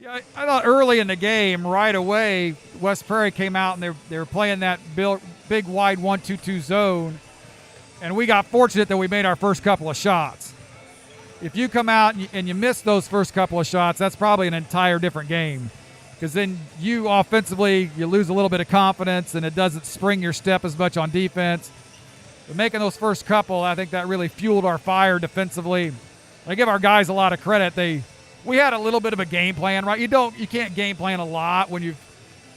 Yeah, I thought early in the game, right away, West Prairie came out and they were playing that big wide 1-2-2 zone, and we got fortunate that we made our first couple of shots. If you come out and you miss those first couple of shots, that's probably an entire different game, because then you offensively, you lose a little bit of confidence and it doesn't spring your step as much on defense. But making those first couple, I think that really fueled our fire defensively. I give our guys a lot of credit. We had a little bit of a game plan, right? You can't game plan a lot when you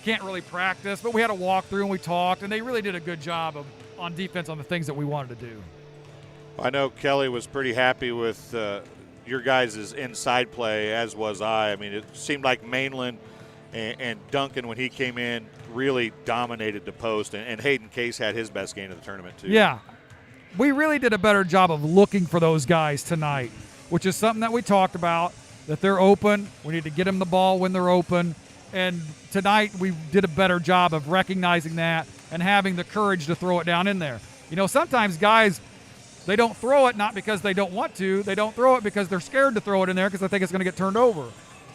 can't really practice, but we had a walkthrough and we talked, and they really did a good job on defense on the things that we wanted to do. I know Kelly was pretty happy with your guys' inside play, as was I. I mean, it seemed like Mainland and Duncan, when he came in, really dominated the post, and Hayden Case had his best game of the tournament too. Yeah. We really did a better job of looking for those guys tonight, which is something that we talked about, that they're open. We need to get them the ball when they're open. And tonight we did a better job of recognizing that and having the courage to throw it down in there. You know, sometimes guys, they don't throw it not because they don't want to. They don't throw it because they're scared to throw it in there because they think it's going to get turned over.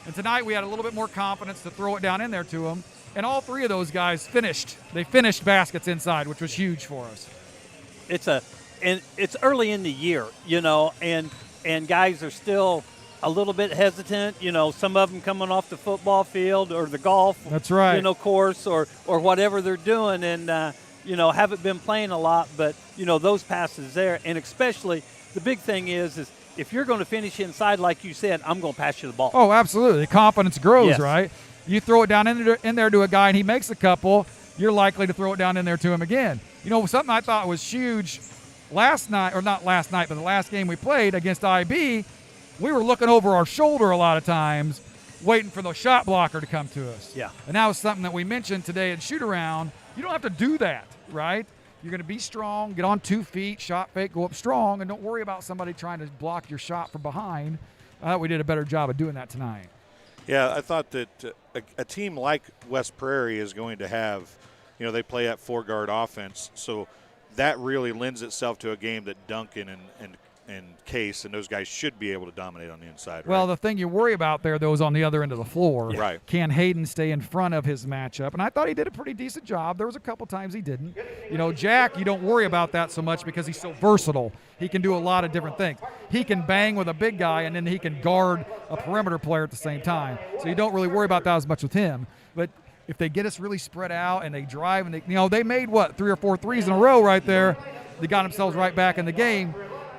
And tonight we had a little bit more confidence to throw it down in there to them. And all three of those guys finished. They finished baskets inside, which was huge for us. It's early in the year, you know, and guys are still a little bit hesitant, you know, some of them coming off the football field or the golf That's right. you know, course or whatever they're doing, and you know, haven't been playing a lot, but you know, those passes there, and especially the big thing is if you're going to finish inside like you said, I'm going to pass you the ball. Oh, absolutely. Confidence grows, Yes. right? You throw it down in there to a guy and he makes a couple, you're likely to throw it down in there to him again. You know, something I thought was huge last night, or not last night, but the last game we played against IB, we were looking over our shoulder a lot of times, waiting for the shot blocker to come to us. Yeah. And that was something that we mentioned today in shoot-around. You don't have to do that, right? You're going to be strong, get on 2 feet, shot fake, go up strong, and don't worry about somebody trying to block your shot from behind. I thought we did a better job of doing that tonight. Yeah, I thought that a team like West Prairie is going to have, you know, they play that 4-guard offense, so that really lends itself to a game that Duncan and Case and those guys should be able to dominate on the inside. Well, right? the thing you worry about there, though, is on the other end of the floor. Yeah. Right. Can Hayden stay in front of his matchup? And I thought he did a pretty decent job. There was a couple times he didn't. You know, Jack, you don't worry about that so much because he's so versatile. He can do a lot of different things. He can bang with a big guy, and then he can guard a perimeter player at the same time. So you don't really worry about that as much with him. But if they get us really spread out and they drive, and they made, 3 or 4 threes in a row right there. They got themselves right back in the game.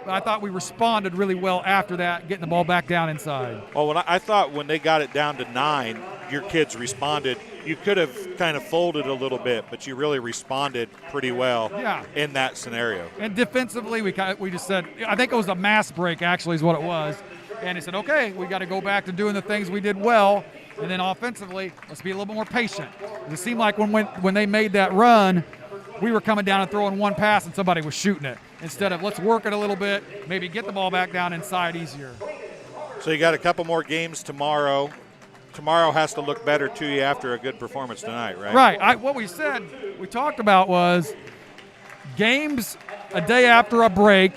I thought we responded really well after that, getting the ball back down inside. Well, I thought when they got it down to 9, your kids responded. You could have kind of folded a little bit, but you really responded pretty well in that scenario. And defensively, we just said, I think it was a mass break actually is what it was. And he said, okay, we got to go back to doing the things we did well. And then offensively, let's be a little bit more patient. It seemed like when they made that run, we were coming down and throwing one pass and somebody was shooting it. Instead of let's work it a little bit, maybe get the ball back down inside easier. So you got a couple more games tomorrow. Tomorrow has to look better to you after a good performance tonight, right? Right. What we talked about was games a day after a break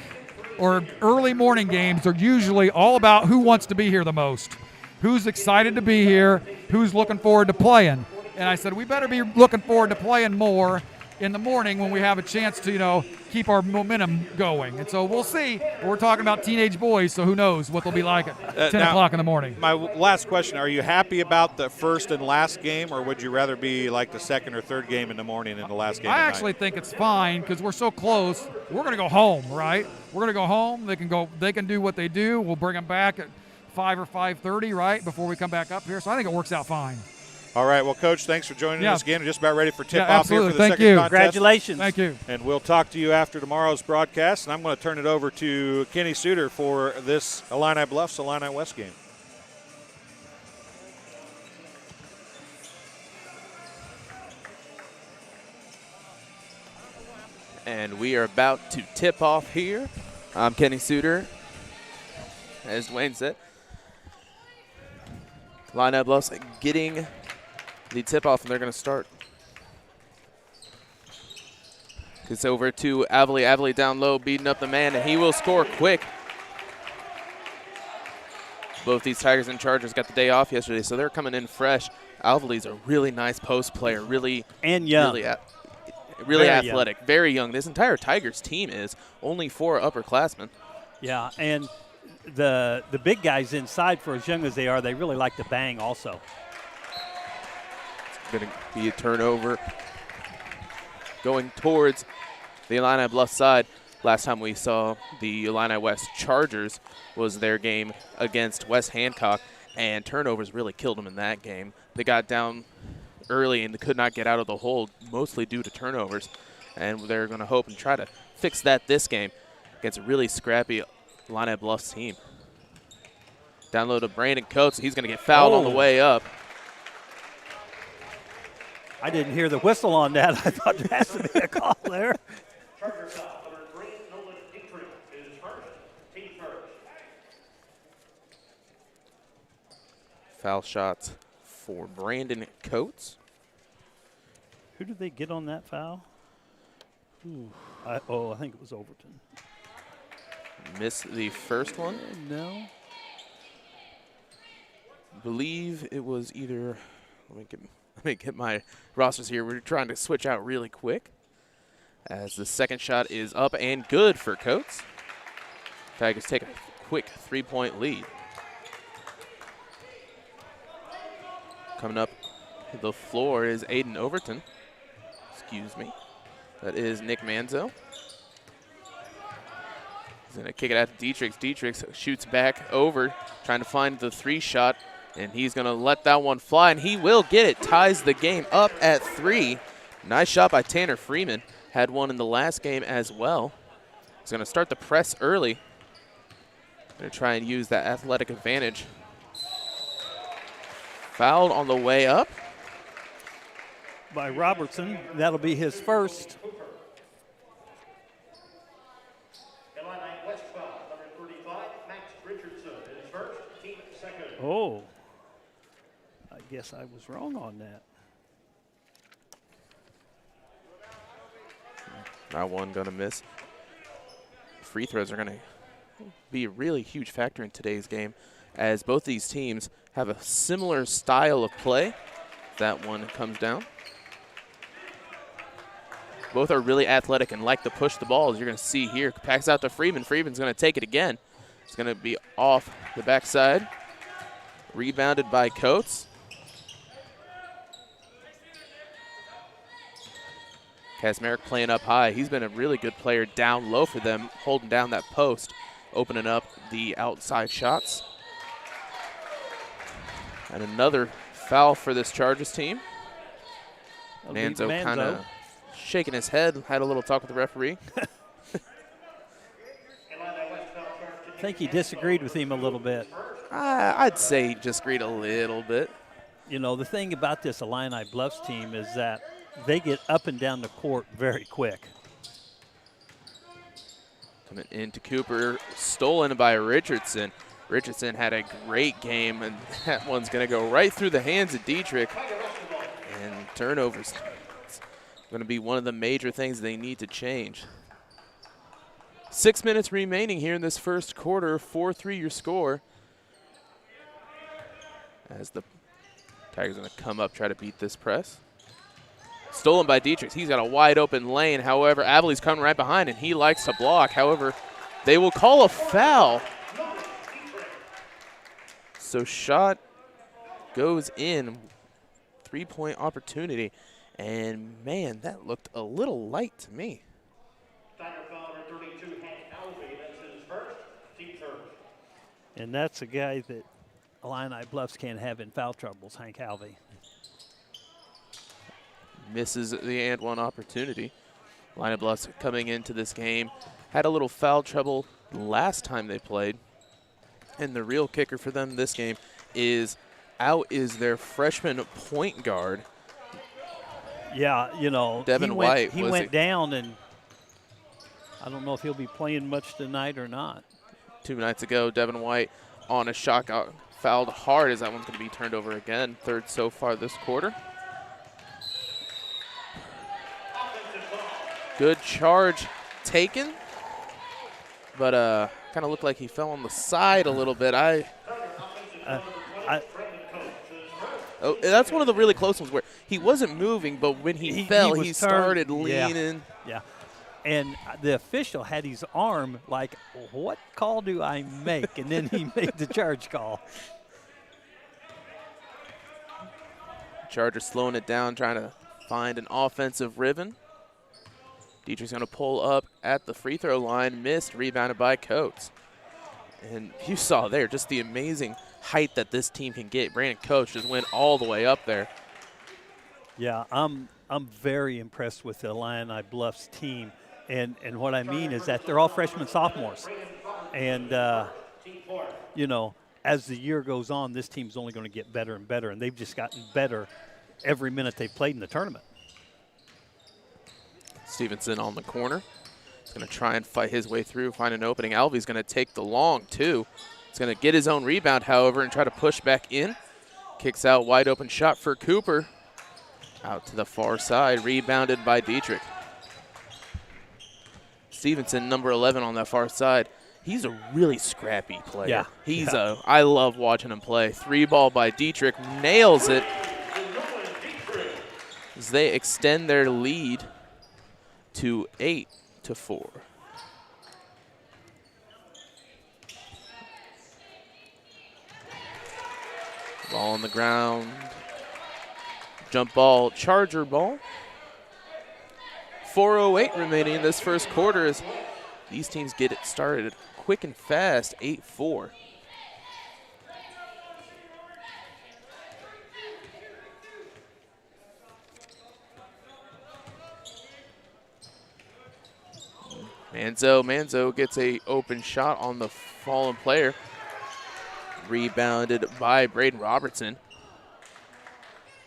or early morning games are usually all about who wants to be here the most, who's excited to be here, who's looking forward to playing. And I said, we better be looking forward to playing more in the morning when we have a chance to, keep our momentum going. And so we'll see. We're talking about teenage boys, so who knows what they'll be like at 10 o'clock in the morning. My last question, are you happy about the first and last game, or would you rather be like the second or third game in the morning and the last game I at night? actually think it's fine because we're so close. We're going to go home, right? We're going to go home. They can do what they do. We'll bring them back at 5 or 5:30, right, before we come back up here. So I think it works out fine. All right, well, Coach, thanks for joining us again. We're just about ready for tip-off absolutely. here for the Thank second you. contest. Congratulations. Thank you. And we'll talk to you after tomorrow's broadcast. And I'm going to turn it over to Kenny Suter for this Illini Bluffs, Illini West game. And we are about to tip off here. I'm Kenny Suter, as Dwayne said. Illini Bluffs getting the tip-off, and they're going to start. It's over to Avali. Avali down low, beating up the man, and he will score quick. Both these Tigers and Chargers got the day off yesterday, so they're coming in fresh. Alvali's a really nice post player, really and young. Really athletic, very young. This entire Tigers team is only 4 upperclassmen. Yeah, and the big guys inside, for as young as they are, they really like to bang also. It's going to be a turnover going towards the Illini Bluffs side. Last time we saw the Illini West Chargers was their game against West Hancock, and turnovers really killed them in that game. They got down early and could not get out of the hole, mostly due to turnovers. And they're going to hope and try to fix that this game against a really scrappy Illini Bluffs team. Down low to Brandon Coates. He's going to get fouled on the way up. I didn't hear the whistle on that. I thought there has to be a call there. Foul shots for Brandon Coates. Who did they get on that foul? I think it was Overton. Missed the first one. No. Believe it was either. Let me get my rosters here. We're trying to switch out really quick, as the second shot is up and good for Coates. Tigers take a quick 3-point lead. Coming up the floor is Aiden Overton. Excuse me. That is Nick Manzo. He's going to kick it out to Dietrich. Dietrich shoots back over, trying to find the 3-shot, and he's going to let that one fly, and he will get it. Ties the game up at 3. Nice shot by Tanner Freeman. Had one in the last game as well. He's going to start the press early. Going to try and use that athletic advantage. Fouled on the way up by Robertson. That'll be his first. Oh, I guess I was wrong on that. That one gonna miss. Free throws are gonna be a really huge factor in today's game, as both these teams have a similar style of play. That one comes down. Both are really athletic and like to push the ball, as you're going to see here. Packs out to Freeman. Freeman's going to take it again. It's going to be off the backside. Rebounded by Coates. Kazmarek playing up high. He's been a really good player down low for them, holding down that post, opening up the outside shots. And another foul for this Chargers team. Manzo kind of shaking his head, had a little talk with the referee. I think he disagreed with him a little bit. I'd say he disagreed a little bit. You know, the thing about this Illini Bluffs team is that they get up and down the court very quick. Coming into Cooper, stolen by Richardson. Richardson had a great game, and that one's going to go right through the hands of Dietrich. And turnovers. It's going to be one of the major things they need to change. 6 minutes remaining here in this first quarter. 4-3 your score. As the Tigers are going to come up, try to beat this press. Stolen by Dietrich. He's got a wide open lane. However, Avali's coming right behind, and he likes to block. However, they will call a foul. So shot goes in. 3-point opportunity. And, man, that looked a little light to me. And that's a guy that Illini Bluffs can't have in foul troubles, Hank Halvey. Misses the and one opportunity. Illini Bluffs coming into this game had a little foul trouble last time they played. And the real kicker for them this game is out is their freshman point guard. Yeah, you know, Devin White. He went down, and I don't know if he'll be playing much tonight or not. 2 nights ago, Devin White on a shot got fouled hard, as that one's going to be turned over again. Third so far this quarter. Good charge taken, but kind of looked like he fell on the side a little bit. Oh, that's one of the really close ones where he wasn't moving, but when he fell, he started leaning. Yeah. And the official had his arm like, what call do I make? And then he made the charge call. Chargers slowing it down, trying to find an offensive ribbon. Dietrich's going to pull up at the free throw line, missed, rebounded by Coates. And you saw there just the amazing height that this team can get. Brandon Coates just went all the way up there. Yeah, I'm very impressed with the Illini Bluffs team. And what I mean is that they're all freshmen, sophomores. And, you know, as the year goes on, this team's only going to get better and better. And they've just gotten better every minute they've played in the tournament. Stevenson on the corner. He's going to try and fight his way through, find an opening. Alvey's going to take the long two. He's going to get his own rebound, however, and try to push back in. Kicks out, wide open shot for Cooper. Out to the far side, rebounded by Dietrich. Stevenson, number 11 on that far side. He's a really scrappy player. Yeah. I love watching him play. 3-ball by Dietrich, nails it. As they extend their lead to 8-4. Ball on the ground. Jump ball, Charger ball. 4:08 remaining in this first quarter as these teams get it started quick and fast, 8-4. Manzo gets a open shot on the fallen player. Rebounded by Braden Robertson.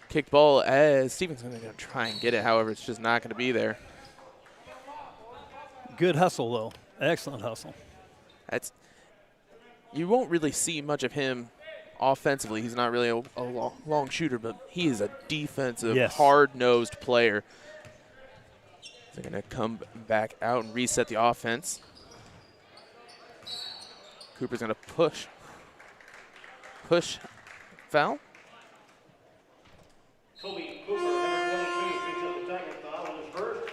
Kick ball as Stevenson's going to try and get it. However, it's just not going to be there. Good hustle, though. Excellent hustle. You won't really see much of him offensively. He's not really a long shooter, but he is a defensive, hard-nosed player. They're going to come back out and reset the offense. Cooper's going to push. Foul. Kobe Cooper, number 22, picks up the tackle foul on his first.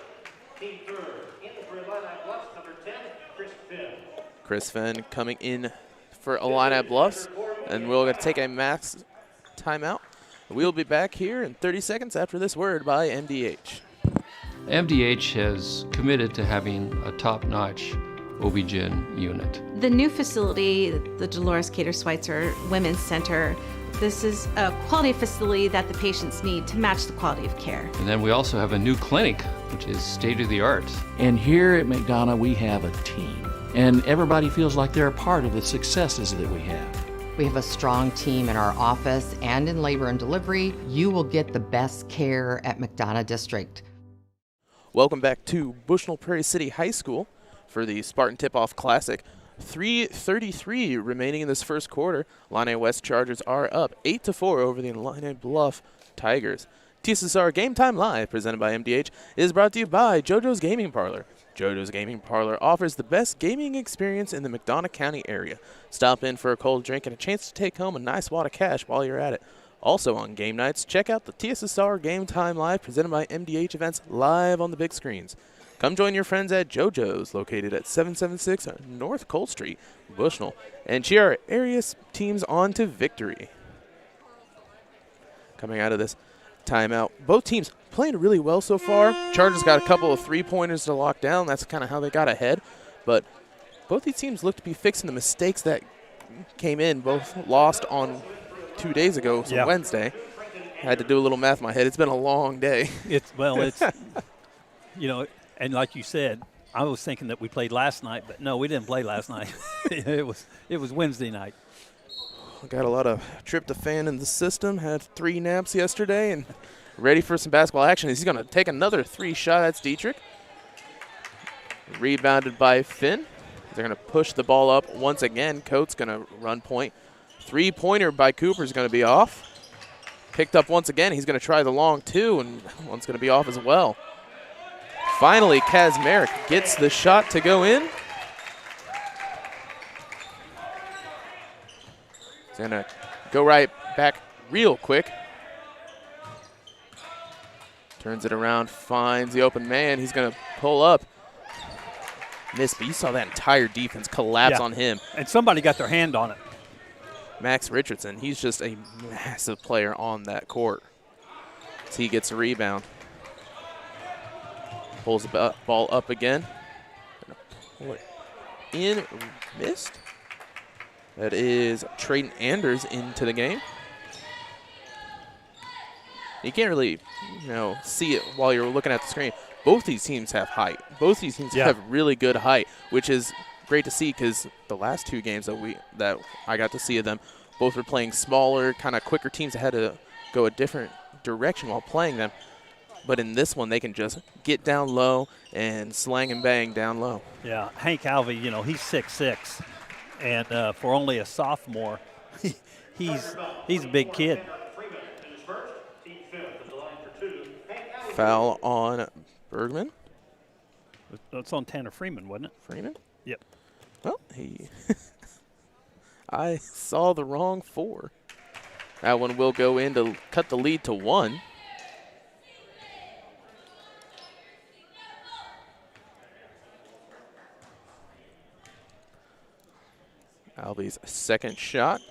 Team third. In for Illini Bluffs, number 10, Chris Finn. Chris Finn coming in for Illini Bluffs. And we're going to take a max timeout. We'll be back here in 30 seconds after this word by MDH. MDH has committed to having a top-notch OB-GYN unit. The new facility, the Dolores Cater Schweitzer Women's Center, this is a quality facility that the patients need to match the quality of care. And then we also have a new clinic, which is state-of-the-art. And here at McDonough, we have a team. And everybody feels like they're a part of the successes that we have. We have a strong team in our office and in labor and delivery. You will get the best care at McDonough District. Welcome back to Bushnell Prairie City High School for the Spartan Tip-Off Classic. 3:33 remaining in this first quarter. Illini West Chargers are up 8-4 over the Illini Bluff Tigers. TSSR Game Time Live, presented by MDH, is brought to you by JoJo's Gaming Parlor. JoJo's Gaming Parlor offers the best gaming experience in the McDonough County area. Stop in for a cold drink and a chance to take home a nice wad of cash while you're at it. Also on game nights, check out the TSSR Game Time Live, presented by MDH events live on the big screens. Come join your friends at JoJo's, located at 776 North Cole Street, Bushnell, and cheer our area teams on to victory. Coming out of this timeout, both teams playing really well so far. Chargers got a couple of three-pointers to lock down. That's kind of how they got ahead. But both these teams look to be fixing the mistakes that came in. Both lost on 2 days ago, so Wednesday. I had to do a little math in my head. It's been a long day. It's you know, and like you said, I was thinking that we played last night, but no, we didn't play last night. It was Wednesday night. Got a lot of tryptophan in the system. Had 3 naps yesterday and ready for some basketball action. He's going to take another 3 shot. That's Dietrich. Rebounded by Finn. They're going to push the ball up once again. Coates going to run point. 3-pointer by Cooper is going to be off. Picked up once again. He's going to try the long 2, and one's going to be off as well. Finally, Kaz Merrick gets the shot to go in. He's going to go right back real quick. Turns it around, finds the open man. He's going to pull up. Miss, but you saw that entire defense collapse on him. And somebody got their hand on it. Max Richardson, he's just a massive player on that court. So he gets a rebound. Pulls the ball up again. Pull it in, missed. That is Trayton Anders into the game. You can't really, see it while you're looking at the screen. Both these teams have height. Both these teams have really good height, which is great to see because the last two games that I got to see of them, both were playing smaller, kind of quicker teams that had to go a different direction while playing them. But in this one, they can just get down low and slang and bang down low. Yeah, Hank Alvey, he's 6'6", and for only a sophomore, he's a big kid. Foul on Bergman. It's on Tanner Freeman, wasn't it? Freeman? Yep. Well, I saw the wrong 4. That one will go in to cut the lead to 1. Alvey's second shot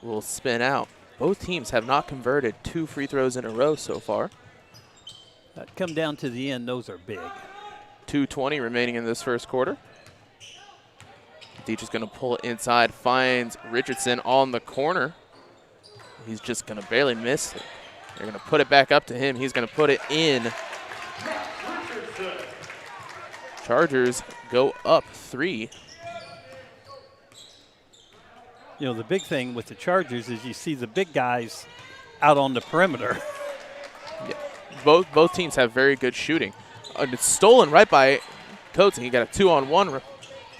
will spin out. Both teams have not converted 2 free throws in a row so far. That come down to the end, those are big. 2:20 remaining in this first quarter. Deach is going to pull it inside, finds Richardson on the corner. He's just going to barely miss it. They're going to put it back up to him. He's going to put it in. Chargers go up 3. The big thing with the Chargers is you see the big guys out on the perimeter. Yeah. Both teams have very good shooting. It's stolen right by Coates, and he got a 2-on-1.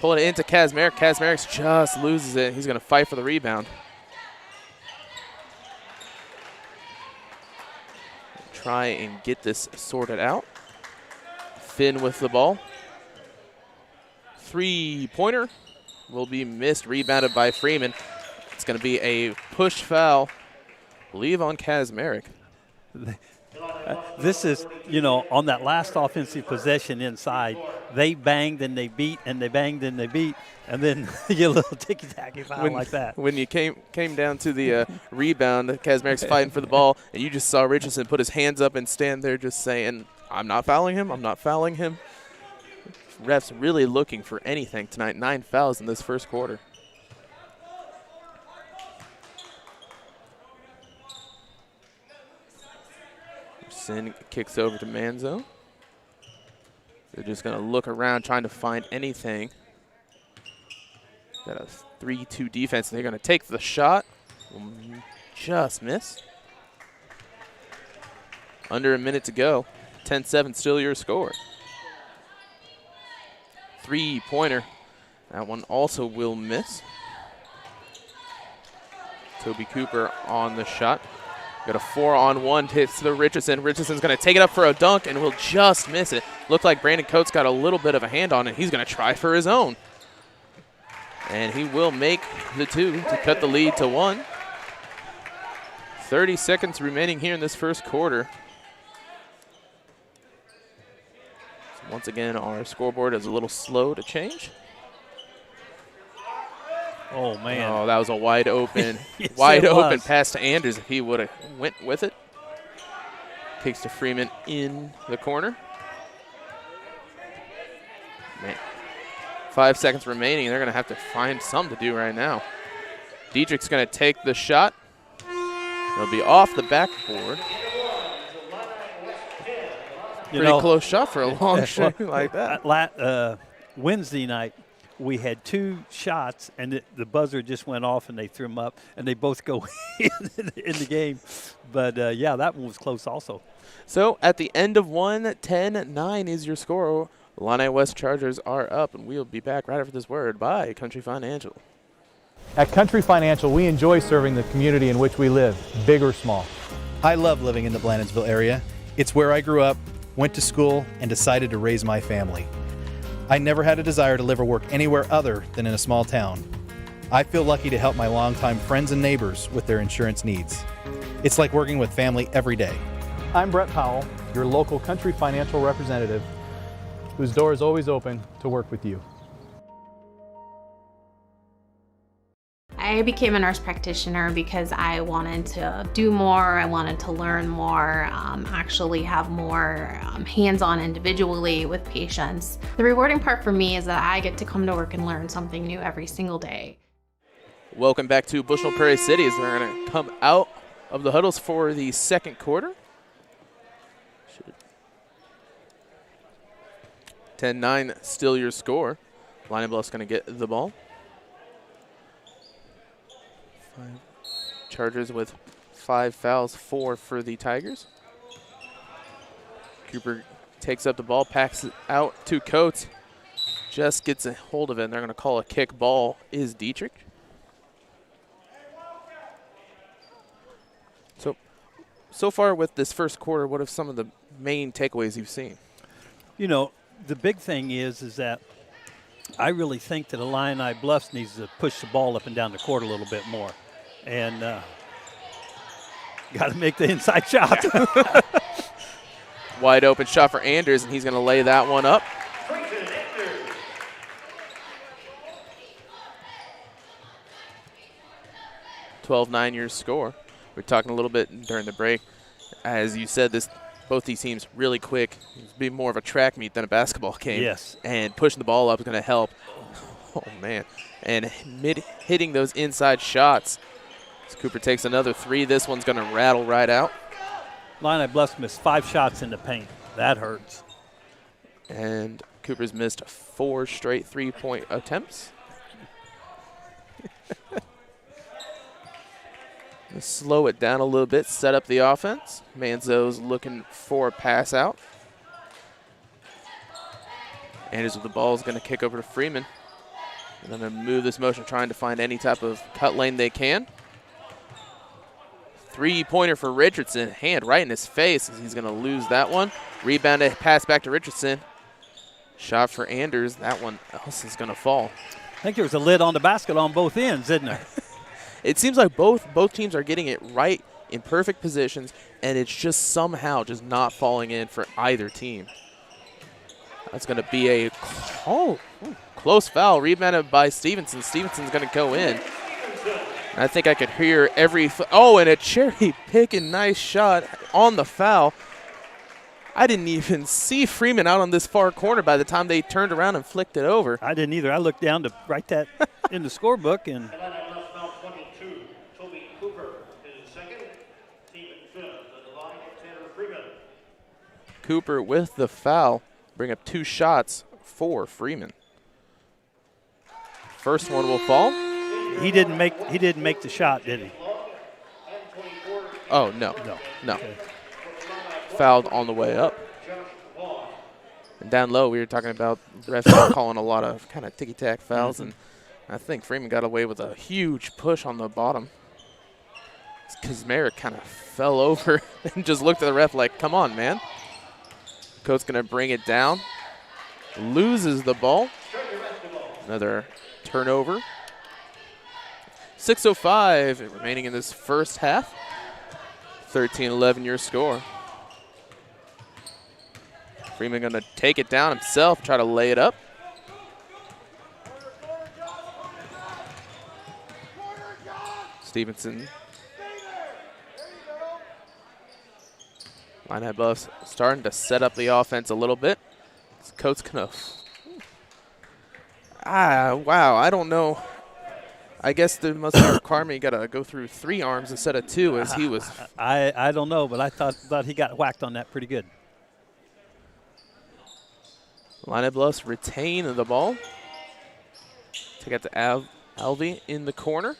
Pulling it into Kazmarek. Kazmarek just loses it. He's going to fight for the rebound. Try and get this sorted out. Finn with the ball. 3-pointer will be missed, rebounded by Freeman. It's going to be a push foul, I believe, on Kazmarek. This is, on that last offensive possession inside, they banged and they beat and they banged and they beat, and then you get a little ticky-tacky foul like that. When you came down to the rebound, Kazmarek's fighting for the ball, and you just saw Richardson put his hands up and stand there just saying, I'm not fouling him, I'm not fouling him. Refs really looking for anything tonight. 9 fouls in this first quarter. Sin kicks over to Manzo. They're just going to look around trying to find anything. Got a 3-2 defense. They're going to take the shot. Just miss. Under a minute to go. 10-7 still your score. 3-pointer. That one also will miss. Toby Cooper on the shot. Got a 4-on-1 hits to Richardson. Richardson's going to take it up for a dunk and will just miss it. Looked like Brandon Coates got a little bit of a hand on it. He's going to try for his own. And he will make the 2 to cut the lead to 1. 30 seconds remaining here in this first quarter. So once again, our scoreboard is a little slow to change. Oh, man. Oh, that was a wide open, Yes, open pass to Anders if he would have went with it. Kicks to Freeman in the corner. Man. 5 seconds remaining. They're going to have to find something to do right now. Dietrich's going to take the shot. It'll be off the backboard. Pretty close shot for a long shot like that. Wednesday night, we had 2 shots, and the buzzer just went off, and they threw them up, and they both go in the game. But, yeah, that one was close also. So at the end of 1, 10-9 is your score. Illini West Chargers are up, and we'll be back right after this word by Country Financial. At Country Financial, we enjoy serving the community in which we live, big or small. I love living in the Blandonsville area. It's where I grew up, went to school, and decided to raise my family. I never had a desire to live or work anywhere other than in a small town. I feel lucky to help my longtime friends and neighbors with their insurance needs. It's like working with family every day. I'm Brett Powell, your local country financial representative, whose door is always open to work with you. I became a nurse practitioner because I wanted to do more, I wanted to learn more, actually have more hands-on individually with patients. The rewarding part for me is that I get to come to work and learn something new every single day. Welcome back to Bushnell Prairie City as they're going to come out of the huddles for the second quarter. 10-9 still your score. Illini Bluffs going to get the ball. Chargers with 5 fouls, 4 for the Tigers. Cooper takes up the ball, packs it out to Coates. Just gets a hold of it, and they're going to call a kick ball. Is Dietrich. So far with this first quarter, what are some of the main takeaways you've seen? You know, the big thing is that I really think that Illini Bluffs needs to push the ball up and down the court a little bit more. And got to make the inside shot. Wide open shot for Anders, and he's going to lay that one up. (12-9) your score. We were talking a little bit during the break. As you said, both these teams really quick. It's be more of a track meet than a basketball game. Yes. And pushing the ball up is going to help. Oh, man. And hitting those inside shots. As Cooper takes another 3, this one's going to rattle right out. Illini Bluffs missed 5 shots in the paint. That hurts. And Cooper's missed 4 straight 3-point attempts. Slow it down a little bit, set up the offense. Manzo's looking for a pass out. Anders with the ball is going to kick over to Freeman. And then going to move this motion, trying to find any type of cut lane they can. 3-pointer for Richardson. Hand right in his face as he's going to lose that one. Rebounded, pass back to Richardson. Shot for Anders. That one else is going to fall. I think there was a lid on the basket on both ends, isn't there? It seems like both teams are getting it right in perfect positions, and it's just somehow just not falling in for either team. That's going to be a close foul, rebounded by Stevenson. Stevenson's going to go in. I think I could hear every and a cherry picking nice shot on the foul. I didn't even see Freeman out on this far corner by the time they turned around and flicked it over. I didn't either. I looked down to write that in the scorebook, and Cooper with the foul, bring up 2 shots for Freeman. First one will fall. He didn't make the shot, did he? Oh, no. Okay. Fouled on the way up. And down low, we were talking about the refs calling a lot of kind of ticky-tack fouls, and I think Freeman got away with a huge push on the bottom. Kazmarek kind of fell over and just looked at the ref like, come on, man. Coates going to bring it down. Loses the ball. Another turnover. 6:05 remaining in this first half. 13-11 your score. Freeman going to take it down himself, try to lay it up. Stevenson. Illini Bluffs starting to set up the offense a little bit. Coates gonna. Wow, I don't know. I guess there must be a requirement you got to go through 3 arms instead of 2 as he was. I don't know, but I thought he got whacked on that pretty good. Illini Bluffs retain the ball. Take out to Alvey in the corner.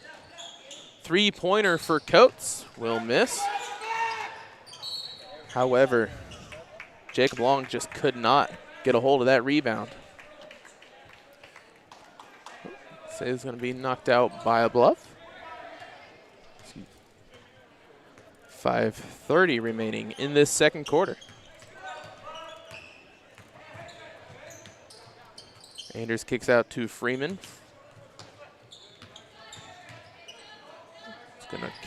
3-pointer for Coates. Will miss. However, Jacob Long just could not get a hold of that rebound. Say it's going to be knocked out by a bluff. 5:30 remaining in this second quarter. Anders kicks out to Freeman.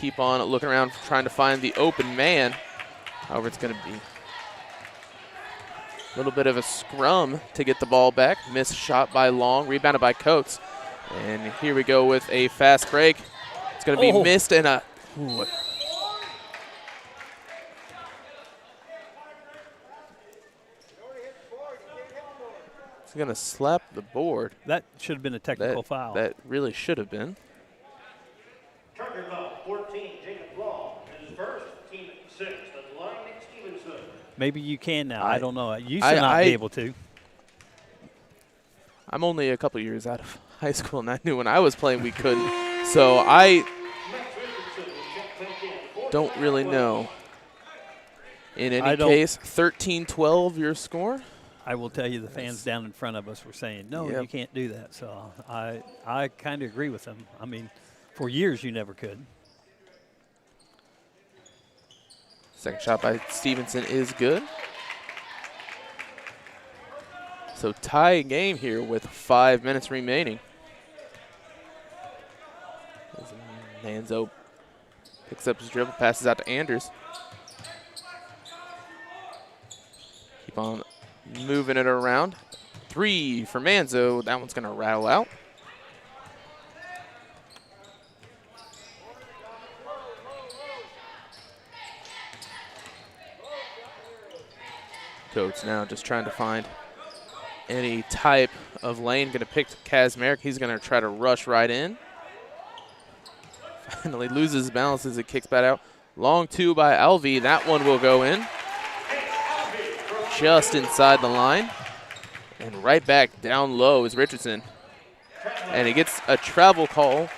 keep on looking around, trying to find the open man. However, it's going to be a little bit of a scrum to get the ball back. Missed shot by Long, rebounded by Coates. And here we go with a fast break. It's going to be missed and a... Ooh. It's going to slap the board. That should have been a technical foul. That really should have been. Charger foul, 14, Jacob Law. His first, team 6, at the line, Nick Stevenson. Maybe you can now. I don't know. You should not be able to. I'm only a couple years out of high school, and I knew when I was playing we couldn't. So I don't really know. In any case, 13-12 your score. I will tell you the fans down in front of us were saying, no, you can't do that. So I kind of agree with them. I mean, for years you never could. Second shot by Stevenson is good. So tie game here with 5 minutes remaining. As Manzo picks up his dribble, passes out to Anders. Keep on moving it around. 3 for Manzo. That one's going to rattle out. Coates now just trying to find any type of lane. Going to pick Kazmarek. He's going to try to rush right in. Finally loses balance as it kicks back out. Long 2 by Alvey. That one will go in. Just inside the line. And right back down low is Richardson. And he gets a travel call.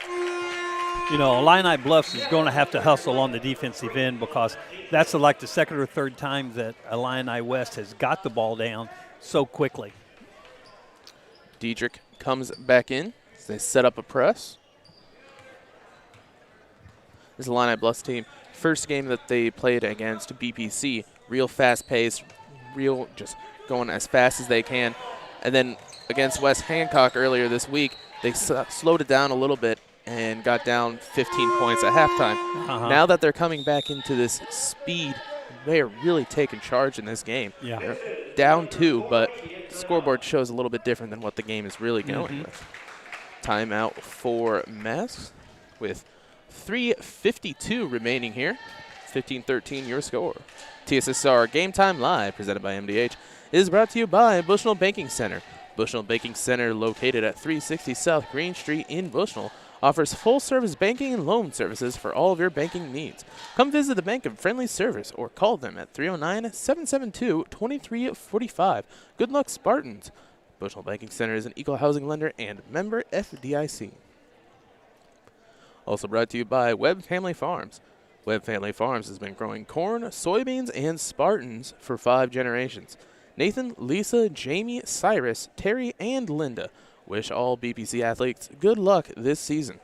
You know, Illini Bluffs is going to have to hustle on the defensive end because that's like the second or third time that Illini West has got the ball down so quickly. Diedrich comes back in as they set up a press. This Illini Bluffs team, first game that they played against BPC, real fast-paced, real just going as fast as they can. And then against West Hancock earlier this week, they slowed it down a little bit and got down 15 points at halftime. Now that they're coming back into this speed, they are really taking charge in this game. Yeah. They're down 2, but the scoreboard shows a little bit different than what the game is really going with. Timeout for Masks with 3:52 remaining here. 15-13 your score. TSSR Game Time Live, presented by MDH, is brought to you by Bushnell Banking Center. Bushnell Banking Center, located at 360 South Green Street in Bushnell, offers full-service banking and loan services for all of your banking needs. Come visit the bank of friendly service or call them at 309-772-2345. Good luck, Spartans. Bushnell Banking Center is an equal housing lender and member FDIC. Also brought to you by Webb Family Farms. Webb Family Farms has been growing corn, soybeans, and Spartans for 5 generations. Nathan, Lisa, Jamie, Cyrus, Terry, and Linda wish all BPC athletes good luck this season.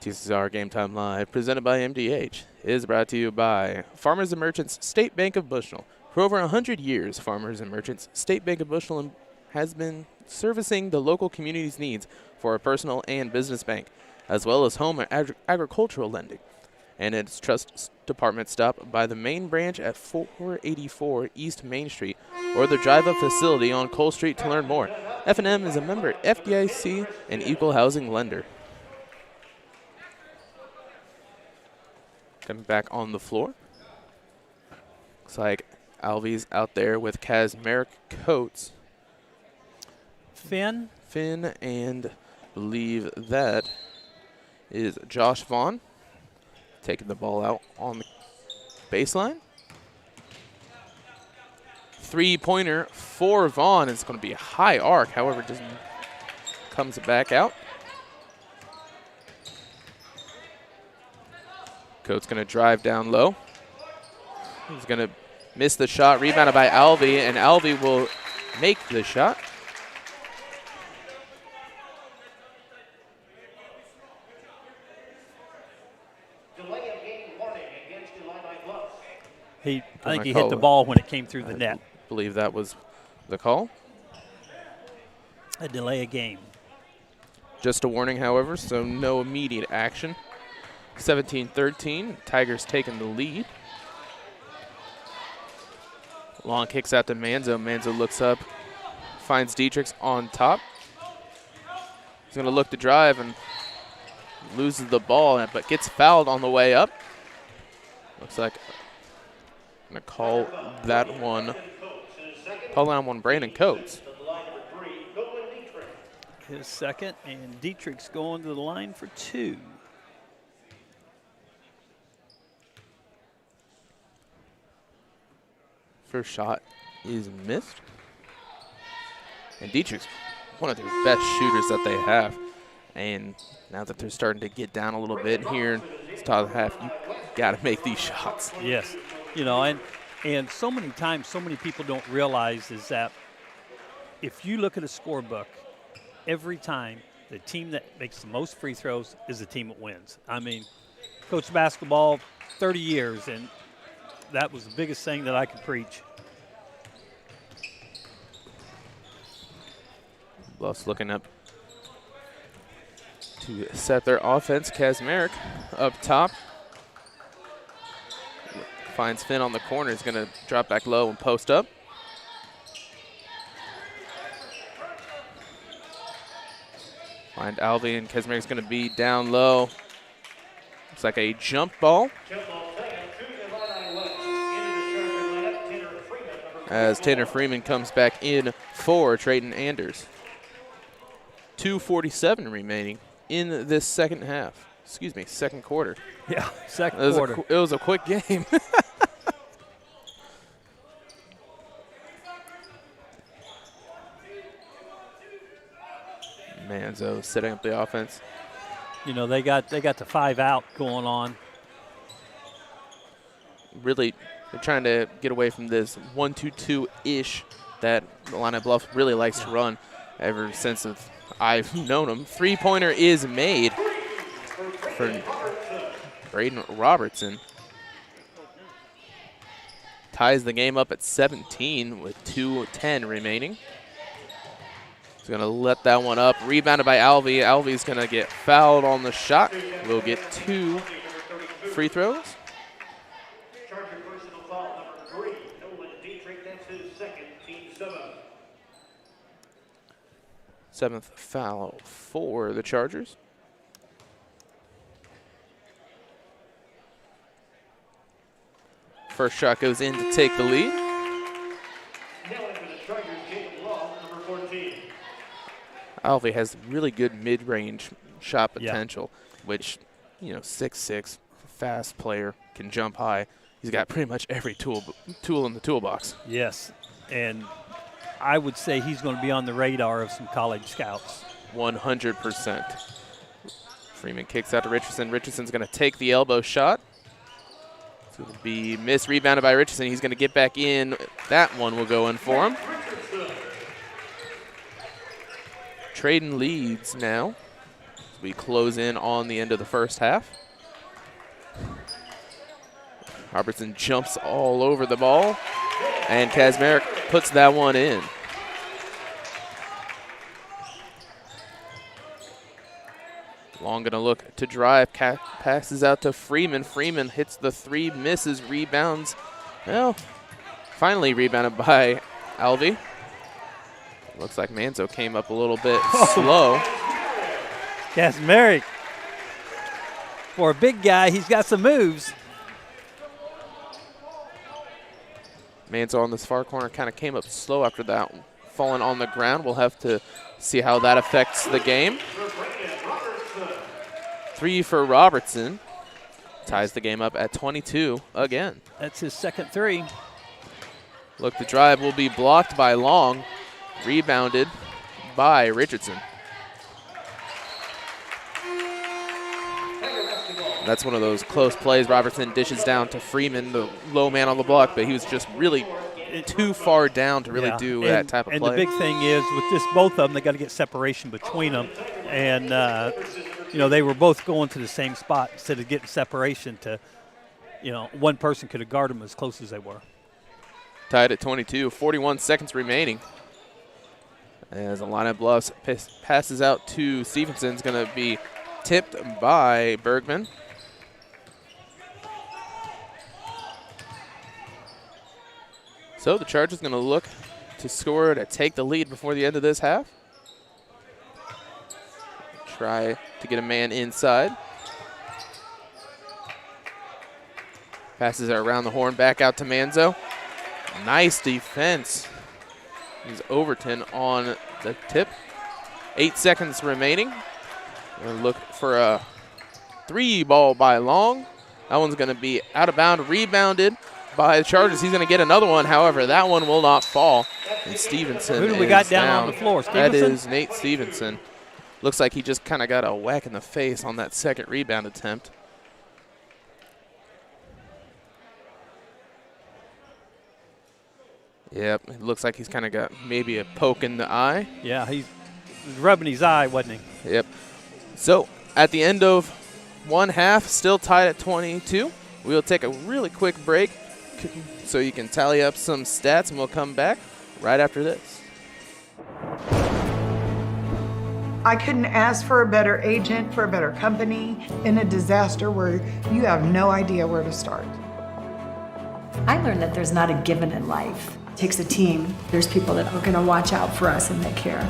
TCR Game Time Live, presented by MDH, is brought to you by Farmers and Merchants State Bank of Bushnell. For over 100 years, Farmers and Merchants State Bank of Bushnell has been servicing the local community's needs for a personal and business bank, as well as home and agricultural lending. And its trust department stop by the main branch at 484 East Main Street or the drive-up facility on Cole Street to learn more. F&M is a member FDIC and equal housing lender. Coming back on the floor. Looks like Alvey's out there with Kazmarek, Coates, Finn, and believe that is Josh Vaughn taking the ball out on the baseline. 3-pointer for Vaughn. It's going to be a high arc, however, just comes back out. Coates going to drive down low. He's going to miss the shot, rebounded by Alvey, and Alvey will make the shot. I think he hit the ball when it came through the net. I believe that was the call. A delay of game. Just a warning, however, so no immediate action. 17-13, Tigers taking the lead. Long kicks out to Manzo. Manzo looks up, finds Dietrichs on top. He's going to look to drive and loses the ball, but gets fouled on the way up. Looks like I'm going to call that one. Call that one Brandon Coates. His second, and Dietrich's going to the line for 2. First shot is missed. And Dietrich's one of their best shooters that they have. And now that they're starting to get down a little bit here in the top of the half, you got to make these shots. Yes. You know, and so many times, so many people don't realize is that if you look at a scorebook, every time the team that makes the most free throws is the team that wins. I mean, coach basketball 30 years, and that was the biggest thing that I could preach. Bluffs looking up to set their offense. Kazmarek up top. Finds Finn on the corner. He's going to drop back low and post up. Find Alvey, and Kazmarek's going to be down low. Looks like a jump ball. As Tanner Freeman comes back in for Trayton Anders. 2:47 remaining in this second half. Excuse me, second quarter. Yeah, second quarter. It was a quick game. Manzo setting up the offense. You know, they got the 5 out going on. Really, they're trying to get away from this 1-2-2-ish that the Illini Bluffs really likes to run ever since I've known them. Three-pointer is made for Braden Robertson. Ties the game up at 17 with 2:10 remaining. He's going to let that one up. Rebounded by Alvey. Alvey's going to get fouled on the shot. We'll get 2 free throws. Seventh foul for the Chargers. First shot goes in to take the lead. Alvey has really good mid-range shot potential, which, you know, 6'6", fast player, can jump high. He's got pretty much every tool in the toolbox. Yes, and I would say he's going to be on the radar of some college scouts. 100%. Freeman kicks out to Richardson. Richardson's going to take the elbow shot. It's going to be missed, rebounded by Richardson. He's going to get back in. That one will go in for him. Trayton leads now. We close in on the end of the first half. Robertson jumps all over the ball, and Kazmarek puts that one in. Long gonna look to drive, passes out to Freeman. Freeman hits the 3, misses, rebounds. Well, finally rebounded by Alvey. Looks like Manzo came up a little bit slow. Kazmarek, for a big guy, he's got some moves. Manzo on this far corner kind of came up slow after that, falling on the ground. We'll have to see how that affects the game. 3 for Robertson. Ties the game up at 22 again. That's his second 3. Look, the drive will be blocked by Long. Rebounded by Richardson. That's one of those close plays. Robertson dishes down to Freeman, the low man on the block, but he was just really too far down to really do that type of play. And the big thing is, with just both of them, they got to get separation between them. And, you know, they were both going to the same spot instead of getting separation to, you know, one person could have guarded them as close as they were. Tied at 22, 41 seconds remaining. As Illini Bluffs passes out to Stevenson, is going to be tipped by Bergman. So the Chargers going to look to score to take the lead before the end of this half. Try to get a man inside. Passes it around the horn, back out to Manzo. Nice defense. Is Overton on the tip. 8 seconds remaining. We're going to look for a 3-ball by Long. That one's going to be out of bounds, rebounded by the Chargers. He's going to get another one. However, that one will not fall. And Stevenson Who do we got down down on the floor? That Stevenson? is Nate Stevenson. Looks like he just kind of got a whack in the face on that second rebound attempt. Yep, it looks like he's kind of got maybe a poke in the eye. Yeah, he's rubbing his eye, wasn't he? Yep. So at the end of one half, still tied at 22. We'll take a really quick break so you can tally up some stats, and we'll come back right after this. I couldn't ask for a better agent, for a better company in a disaster where you have no idea where to start. I learned that there's not a given in life. It takes a team. There's people that are going to watch out for us and they care.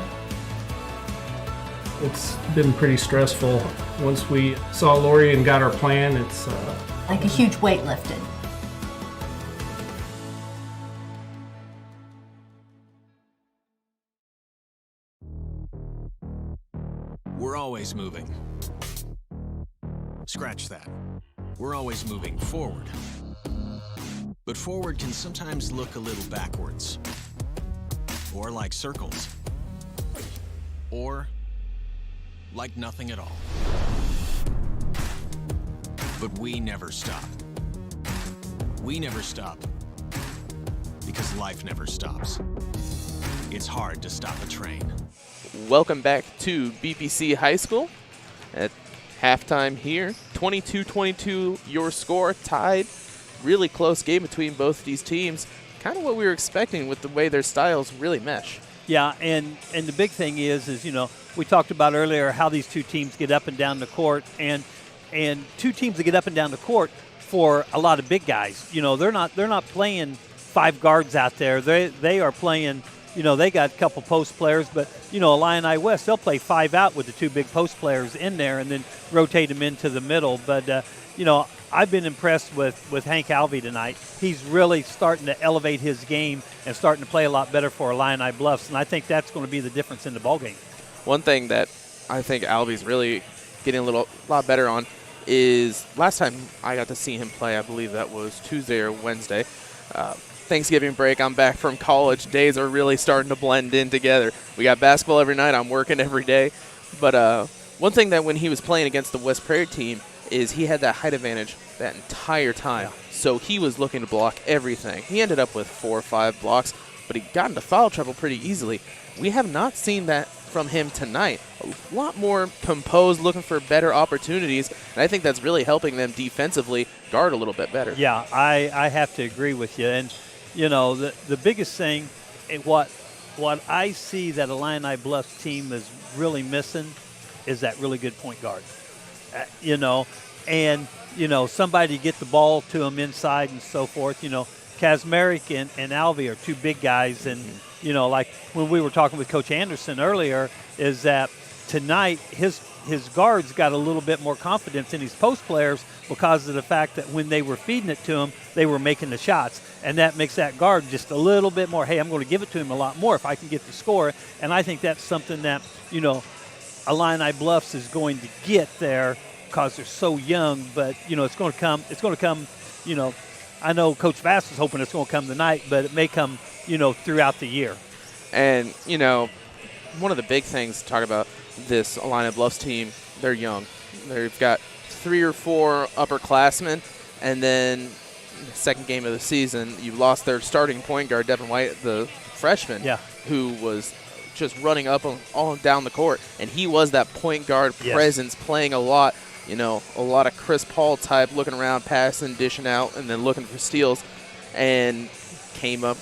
It's been pretty stressful. Once we saw Lori and got our plan, it's Like a huge weight lifted. We're always moving. Scratch that. We're always moving forward. But forward can sometimes look a little backwards. Or like circles. Or like nothing at all. But we never stop. We never stop because life never stops. It's hard to stop a train. Welcome back to BPC High School. At halftime here, 22-22 your score, tied. Really close game between both these teams. Kind of what we were expecting with the way their styles really mesh. Yeah, and the big thing is you know, we talked about earlier how these two teams get up and down the court, and two teams that get up and down the court for a lot of big guys. You know, they're not playing 5 guards out there. They are playing. You know, they got a couple post players, but, you know, Illini West, they'll play 5 out with the 2 big post players in there and then rotate them into the middle. But, you know, I've been impressed with Hank Alvey tonight. He's really starting to elevate his game and starting to play a lot better for Illini Bluffs, and I think that's going to be the difference in the ballgame. One thing that I think Alvey's really getting a lot better on is last time I got to see him play, I believe that was Tuesday or Wednesday, Thanksgiving break, I'm back from college. Days are really starting to blend in together. We got basketball every night. I'm working every day. But one thing that when he was playing against the West Prairie team is he had that height advantage that entire time. Yeah. So he was looking to block everything. He ended up with 4 or 5 blocks, but he got into foul trouble pretty easily. We have not seen that from him tonight. A lot more composed, looking for better opportunities, and I think that's really helping them defensively guard a little bit better. Yeah, I have to agree with you. And you know, the biggest thing, what I see that Illini Bluffs team is really missing is that really good point guard. You know, and, you know, somebody to get the ball to them inside and so forth. You know, Kazmarek and Alvey are 2 big guys. And, you know, like when we were talking with Coach Anderson earlier, is that tonight his guards got a little bit more confidence in his post players because of the fact that when they were feeding it to him, they were making the shots. And that makes that guard just a little bit more, hey, I'm going to give it to him a lot more if I can get the score. And I think that's something that, you know, Illini Bluffs is going to get there because they're so young. But, you know, it's going to come, you know, I know Coach Bass is hoping it's going to come tonight, but it may come, you know, throughout the year. And, you know, one of the big things to talk about this Illini Bluffs team, they're young. They've got 3 or 4 upperclassmen, and then the second game of the season, you lost their starting point guard, Devin White, the freshman, who was just running up all down the court. And he was that point guard presence, playing a lot, you know, a lot of Chris Paul type, looking around, passing, dishing out, and then looking for steals, and came up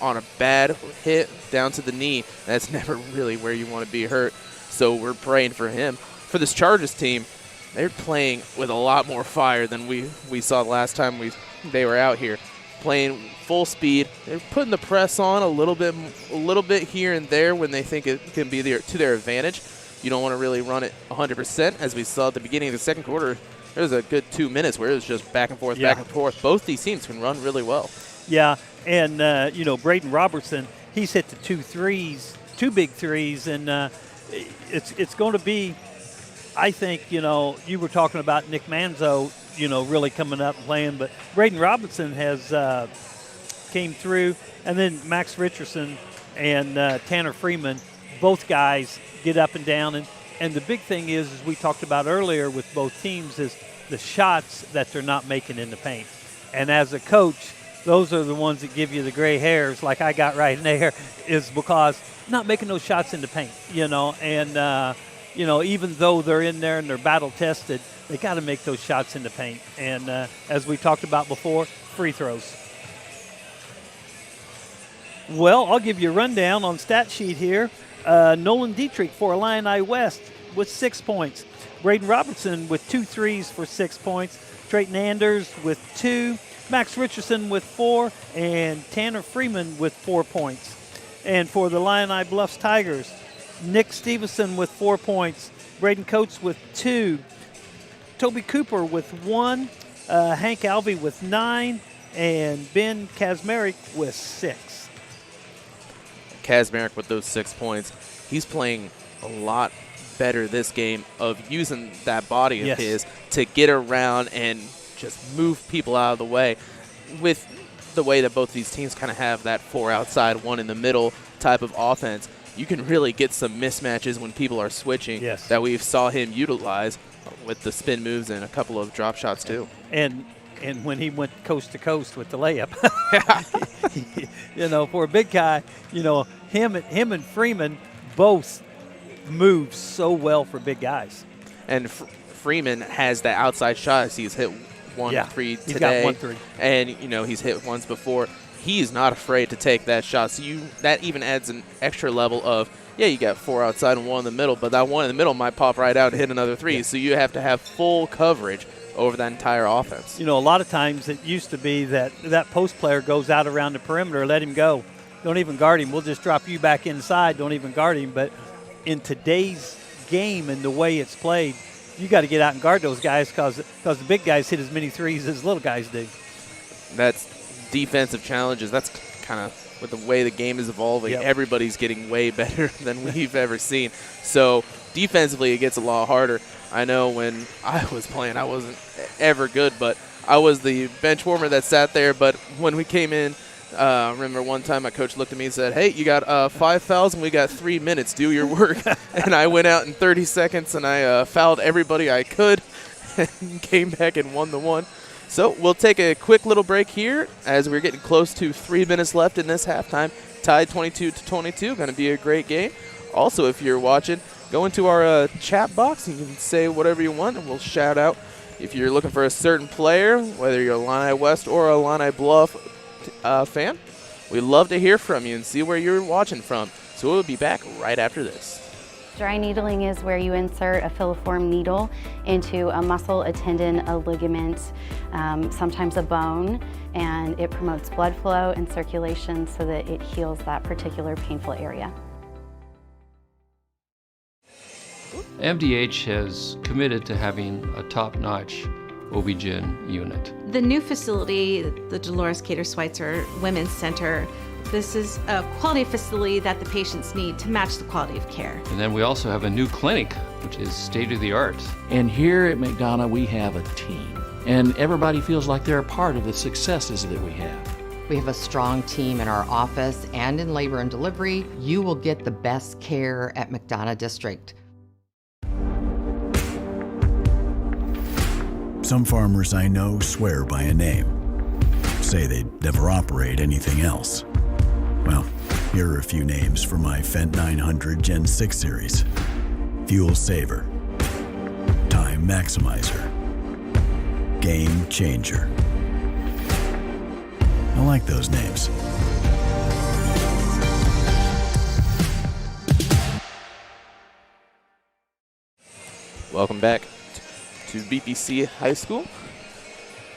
on a bad hit down to the knee. That's never really where you want to be hurt. So we're praying for him. For this Chargers team, they're playing with a lot more fire than we saw the last time they were out here. Playing full speed. They're putting the press on a little bit here and there when they think it can be to their advantage. You don't want to really run it 100%. As we saw at the beginning of the second quarter, there was a good 2 minutes where it was just back and forth, back and forth. Both these teams can run really well. Yeah, and, Braden Robertson, he's hit the 2 big threes, and it's going to be, I think, you were talking about Nick Manzo, really coming up and playing, but Braden Robinson has came through, and then Max Richardson and Tanner Freeman, both guys get up and down, and the big thing is, as we talked about earlier with both teams, is the shots that they're not making in the paint. And as a coach, those are the ones that give you the gray hairs like I got right there, is because not making those shots in the paint, and even though they're in there and they're battle tested, they got to make those shots in the paint. And as we talked about before, free throws. Well, I'll give you a rundown on stat sheet here. Nolan Dietrich for Illini West with 6 points. Braden Robertson with 2 threes for 6 points. Trayton Anders with 2. Max Richardson with 4. And Tanner Freeman with 4 points. And for the Illini Bluffs Tigers, Nick Stevenson with 4 points. Braden Coates with 2. Toby Cooper with 1. Hank Alvey with 9. And Ben Kazmarek with 6. Kazmarek with those 6 points. He's playing a lot better this game of using that body of his to get around and just move people out of the way. With the way that both these teams kind of have that 4 outside, 1 in the middle type of offense, you can really get some mismatches when people are switching that we saw him utilize with the spin moves and a couple of drop shots too. And when he went coast to coast with the layup, for a big guy, him and Freeman both move so well for big guys. And Freeman has the outside shots. He's hit 1 3 today. He's got 1 3. And, he's hit ones before. He is not afraid to take that shot. So that even adds an extra level of, you got 4 outside and 1 in the middle, but that 1 in the middle might pop right out and hit another 3. So you have to have full coverage over that entire offense. A lot of times it used to be that post player goes out around the perimeter, let him go. Don't even guard him. We'll just drop you back inside. Don't even guard him. But in today's game and the way it's played, you got to get out and guard those guys because the big guys hit as many threes as little guys do. That's defensive challenges. That's kind of with the way the game is evolving. Everybody's getting way better than we've ever seen. So defensively, it gets a lot harder. I know when I was playing, I wasn't ever good, but I was the bench warmer that sat there. But when we came in, I remember one time my coach looked at me and said, "Hey, you got 5 fouls and we got 3 minutes. Do your work." And I went out in 30 seconds and I fouled everybody I could and came back and won the one. So we'll take a quick little break here as we're getting close to 3 minutes left in this halftime. Tied 22-22. Going to be a great game. Also, if you're watching, go into our chat box and you can say whatever you want and we'll shout out. If you're looking for a certain player, whether you're a Illini West or a Illini Bluff fan, we'd love to hear from you and see where you're watching from. So we'll be back right after this. Dry needling is where you insert a filiform needle into a muscle, a tendon, a ligament, sometimes a bone, and it promotes blood flow and circulation so that it heals that particular painful area. MDH has committed to having a top-notch OB-GYN unit. The new facility, the Dolores Cater Schweitzer Women's Center, this is a quality facility that the patients need to match the quality of care. And then we also have a new clinic, which is state-of-the-art. And here at McDonough, we have a team. And everybody feels like they're a part of the successes that we have. We have a strong team in our office and in labor and delivery. You will get the best care at McDonough District. Some farmers I know swear by a name, say they'd never operate anything else. Well, here are a few names for my Fendt 900 Gen 6 series. Fuel Saver, Time Maximizer, Game Changer. I like those names. Welcome back to BPC High School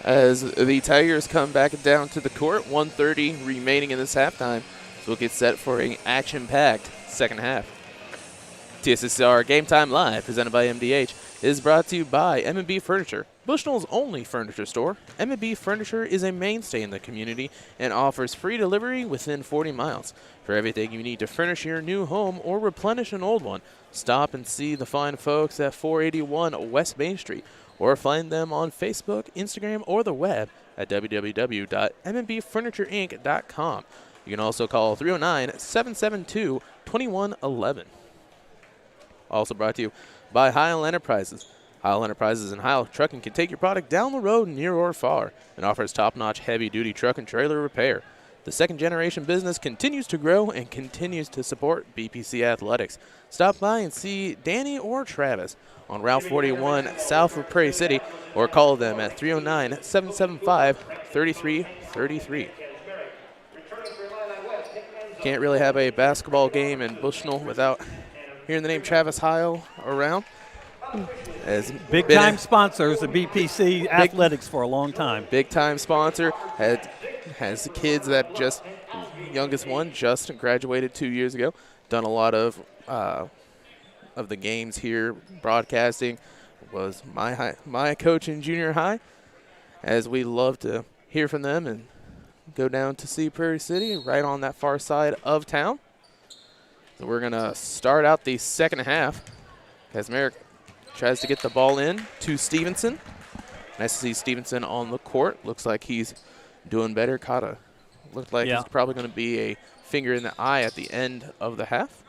as the Tigers come back down to the court. 1:30 remaining in this halftime. So we'll get set for an action-packed second half. TSSR Game Time Live, presented by MDH, is brought to you by M&B Furniture, Bushnell's only furniture store. M&B Furniture is a mainstay in the community and offers free delivery within 40 miles. For everything you need to furnish your new home or replenish an old one, stop and see the fine folks at 481 West Main Street, or find them on Facebook, Instagram, or the web at www.mbfurnitureiinc.com. You can also call 309-772-2111. Also brought to you by Heil Enterprises. Heil Enterprises and Heil Trucking can take your product down the road near or far and offers top-notch heavy-duty truck and trailer repair. The second-generation business continues to grow and continues to support BPC Athletics. Stop by and see Danny or Travis on Route 41 south of Prairie City, or call them at 309-775-3333. Can't really have a basketball game in Bushnell without hearing the name Travis Heil around. As Big-time sponsors of BPC Athletics for a long time. Big-time sponsor. Has kids that youngest one just graduated 2 years ago. Done a lot of the games here. Broadcasting. Was my coach in junior high. As we love to hear from them and go down to see Prairie City, right on that far side of town. So we're going to start out the second half. As Merrick tries to get the ball in to Stevenson. Nice to see Stevenson on the court. Looks like he's doing better. Looked like he's probably going to be a finger in the eye at the end of the half.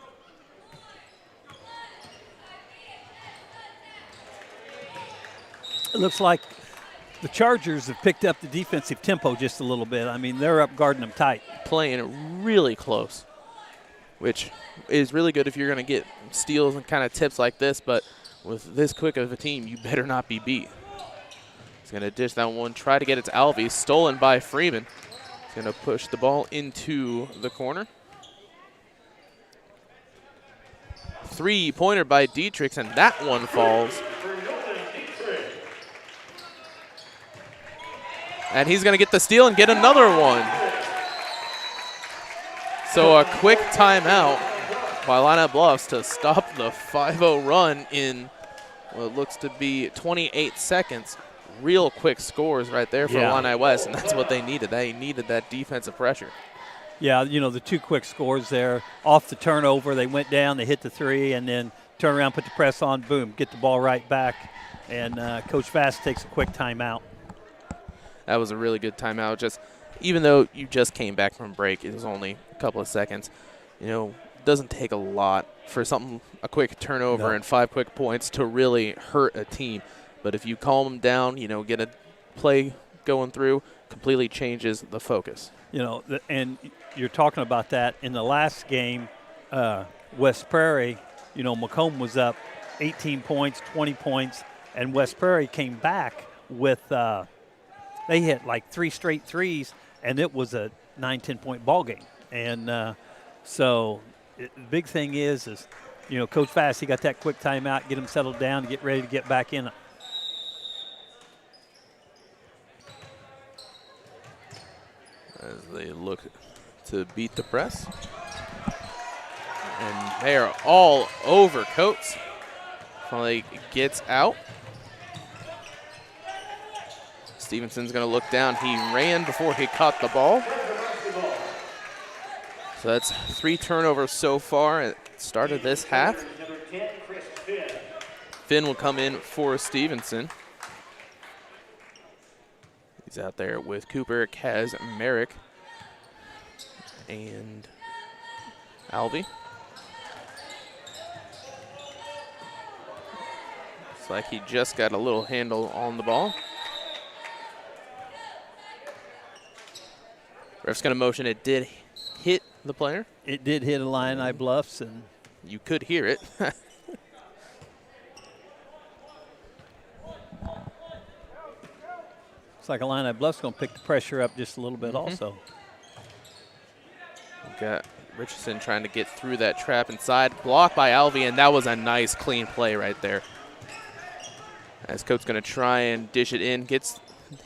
It looks like the Chargers have picked up the defensive tempo just a little bit. I mean, they're up guarding them tight. Playing really close, which is really good if you're going to get steals and kind of tips like this, but with this quick of a team, you better not be beat. He's going to dish that one, try to get it to Alvey, stolen by Freeman. He's going to push the ball into the corner. Three-pointer by Dietrichs, and that one falls. And he's going to get the steal and get another one. So a quick timeout by Illini Bluffs to stop the 5-0 run in what looks to be 28 seconds. Real quick scores right there for Illini West, and that's what they needed. They needed that defensive pressure. Yeah, the two quick scores there. Off the turnover, they went down, they hit the three, and then turn around, put the press on, boom, get the ball right back. And Coach Fast takes a quick timeout. That was a really good timeout. Even though you just came back from break, it was only a couple of seconds. Doesn't take a lot for a quick turnover and 5 quick points to really hurt a team. But if you calm them down, get a play going through, completely changes the focus. And you're talking about that in the last game, West Prairie, Macomb was up 18 points, 20 points, and West Prairie came back with they hit like 3 straight threes, and it was a 9-10 point ball game. And so the big thing is Coach Fast, he got that quick timeout, get him settled down, get ready to get back in. As they look to beat the press. And they are all over Coates. Finally gets out. Stevenson's going to look down. He ran before he caught the ball. So that's 3 turnovers so far at the start of this half. Finn will come in for Stevenson. He's out there with Cooper, Kaz, Merrick, and Alvey. Looks like he just got a little handle on the ball. Ref's going to motion. It did hit the player. It did hit Illini Bluffs, and you could hear it. Looks like Illini Bluffs going to pick the pressure up just a little bit also. We've got Richardson trying to get through that trap inside. Blocked by Alvey, and that was a nice, clean play right there. As Coates going to try and dish it in, gets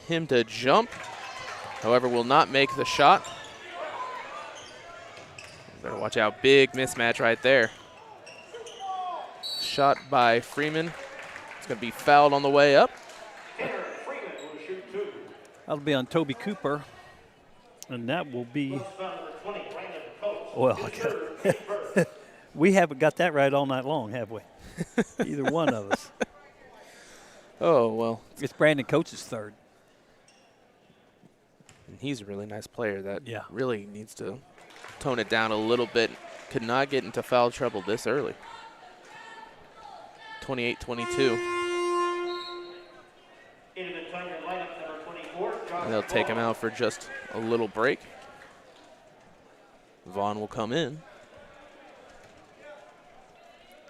him to jump. However, will not make the shot. Better watch out, big mismatch right there. Shot by Freeman. It's going to be fouled on the way up. That'll be on Toby Cooper, and that will be, well, we haven't got that right all night long, have we? Either one of us. Oh, well. It's Brandon Coates' third. And he's a really nice player that really needs to tone it down a little bit. Could not get into foul trouble this early. 28-22. And they'll take him out for just a little break. Vaughn will come in.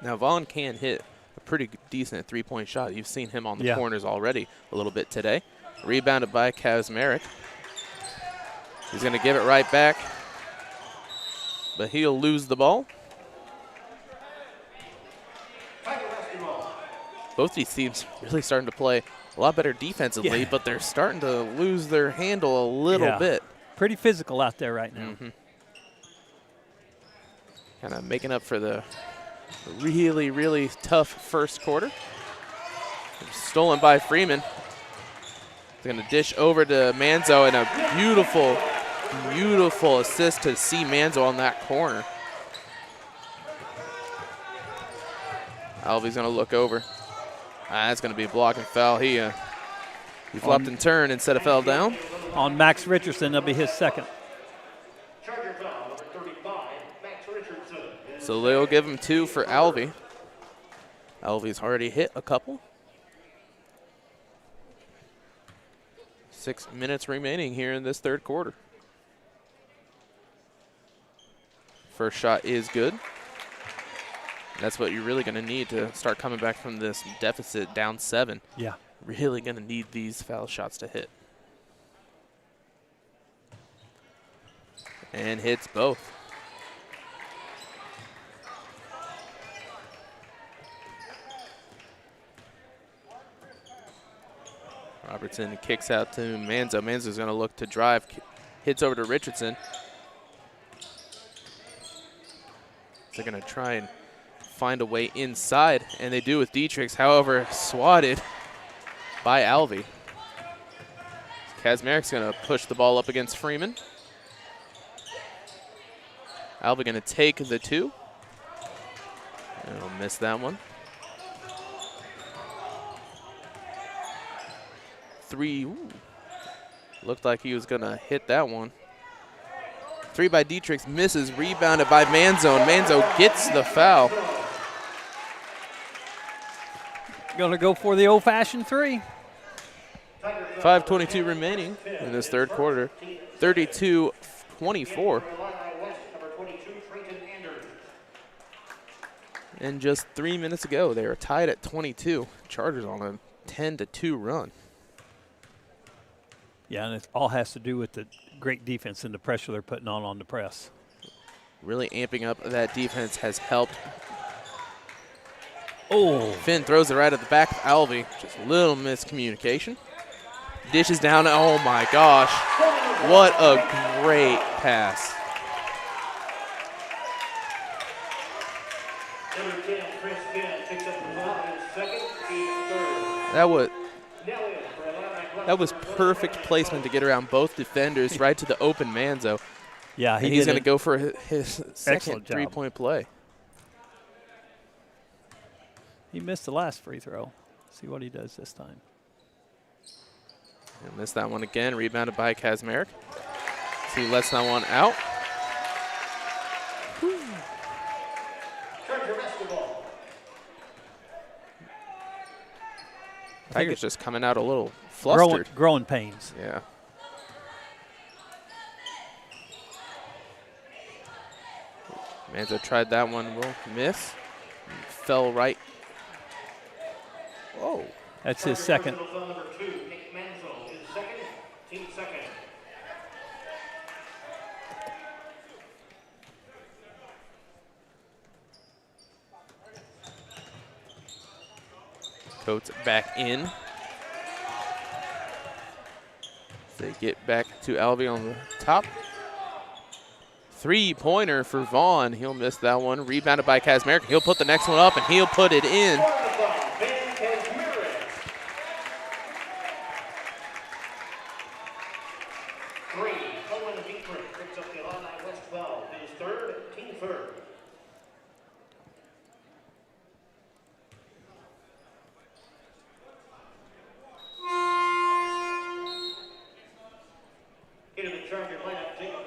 Now, Vaughn can hit a pretty decent three-point shot. You've seen him on the corners already a little bit today. Rebounded by Kazmarek. He's going to give it right back, but he'll lose the ball. Both these teams really starting to play a lot better defensively, but they're starting to lose their handle a little bit. Pretty physical out there right now. Kind of making up for the really, really tough first quarter. Stolen by Freeman. He's going to dish over to Manzo, and a beautiful, beautiful assist to see Manzo on that corner. Alvey's going to look over. That's going to be a block and foul. He flopped and turned instead of fell down. On Max Richardson, that'll be his second. So they'll give him 2 for Alvey. Alvey's already hit a couple. 6 minutes remaining here in this third quarter. First shot is good. That's what you're really going to need to start coming back from this deficit down 7. Yeah. Really going to need these foul shots to hit. And hits both. Robertson kicks out to Manzo. Manzo's going to look to drive, hits over to Richardson. They're going to try and find a way inside, and they do with Dietrichs. However, swatted by Alvey. Kazmarek's going to push the ball up against Freeman. Alvey going to take the 2. And he'll miss that one. 3. Ooh. Looked like he was going to hit that one. 3 by Dietrichs, misses, rebounded by Manzo, and Manzo gets the foul. Going to go for the old-fashioned 3. 5:22 remaining in this third quarter. 32-24. And just 3 minutes ago, they were tied at 22. Chargers on a 10-2 run. Yeah, and it all has to do with the great defense and the pressure they're putting on the press. Really amping up that defense has helped. Oh. Finn throws it right at the back of Alvey. Just a little miscommunication. Dishes down. Oh, my gosh. What a great pass. That was perfect placement to get around both defenders right to the open Manzo. Yeah, and he's going to go for his second three-point play. He missed the last free throw. See what he does this time. And missed that one again. Rebounded by Kazmarek. So he lets that one out. Tigers just coming out a little flustered. Growing pains. Yeah. Manzo tried that one, will miss. Fell right. Whoa. That's his second. Coates back in. They get back to Alvey on the top. 3-pointer for Vaughn. He'll miss that one. Rebounded by Kazmarek. He'll put the next one up, and he'll put it in.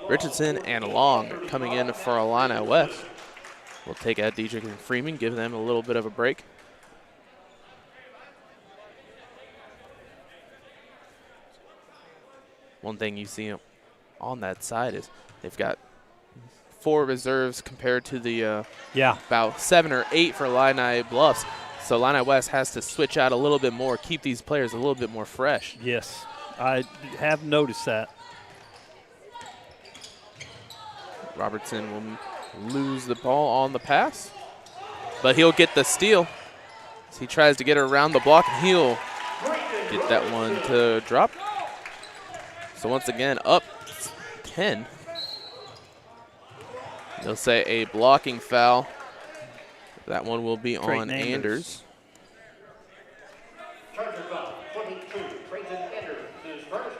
Richardson and Long coming in for Illini West. We'll take out Dietrich and Freeman, give them a little bit of a break. One thing you see on that side is they've got 4 reserves compared to the about 7 or 8 for Illini Bluffs. So Illini West has to switch out a little bit more, keep these players a little bit more fresh. Yes, I have noticed that. Robertson will lose the ball on the pass, but he'll get the steal. As he tries to get around the block, and he'll get that one to drop. So once again, up 10. They'll say a blocking foul. That one will be on Anders. Charger foul, 22. Trayton Anders is first.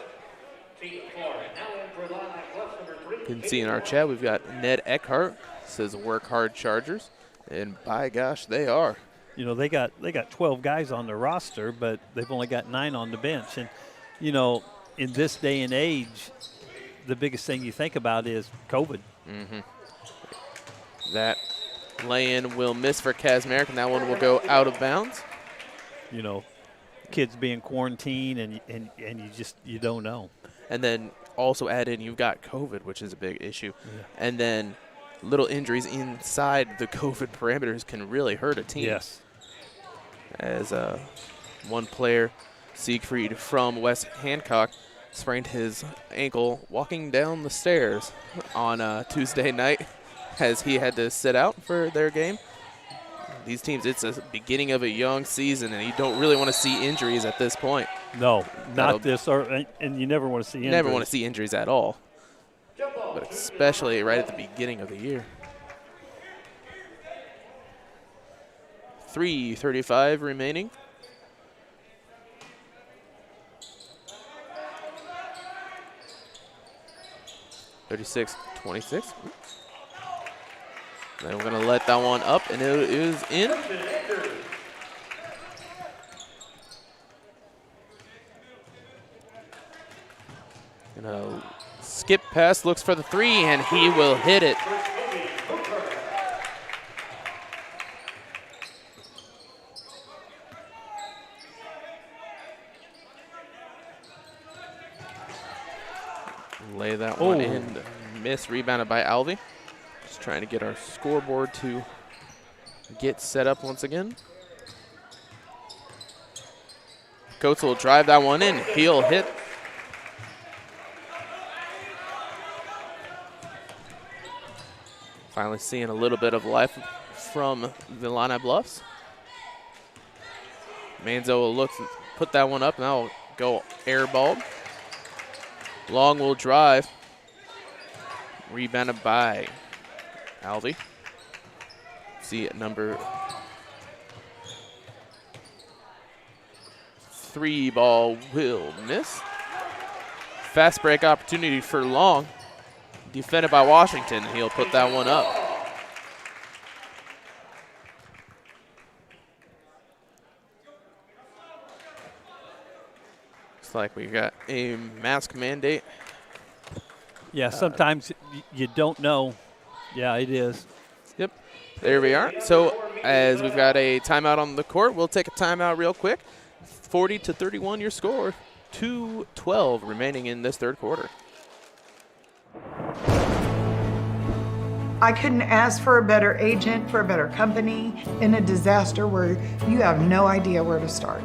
Team Florida now in for Illini Bluffs number 3. You can see in our chat we've got Ned Eckhart says work hard Chargers, and by gosh they are. You know, they got 12 guys on their roster, but they've only got 9 on the bench. And you know, in this day and age, the biggest thing you think about is COVID. Mm-hmm. That lay-in will miss for Kazmarek, and that one will go out of bounds. You know, kids being quarantined, and you don't know. And then also add in you've got COVID, which is a big issue. Yeah. And then little injuries inside the COVID parameters can really hurt a team. Yes. As one player, Siegfried from West Hancock, sprained his ankle walking down the stairs on Tuesday night as he had to sit out for their game. These teams, it's the beginning of a young season, and you don't really want to see injuries at this point. No, not this, and you never want to see injuries. Never want to see injuries at all, but especially right at the beginning of the year. 3:35 remaining. (36-26). Then we're going to let that one up, and it is in. Gonna skip pass, looks for the 3, and he will hit it. Lay that one in. Miss, rebounded by Alvey. Just trying to get our scoreboard to get set up once again. Coates will drive that one in. He'll hit. Finally seeing a little bit of life from the Illini Bluffs. Manzo will look, put that one up, and that'll go airballed. Long will drive. Rebounded by Alvey. See at number 3, ball will miss. Fast break opportunity for Long. Defended by Washington. He'll put that one up. Looks like we got a mask mandate. Yeah, sometimes you don't know. Yeah, it is. Yep, there we are. So as we've got a timeout on the court, we'll take a timeout real quick. 40-31 your score. 2:12 remaining in this third quarter. I couldn't ask for a better agent, for a better company in a disaster where you have no idea where to start.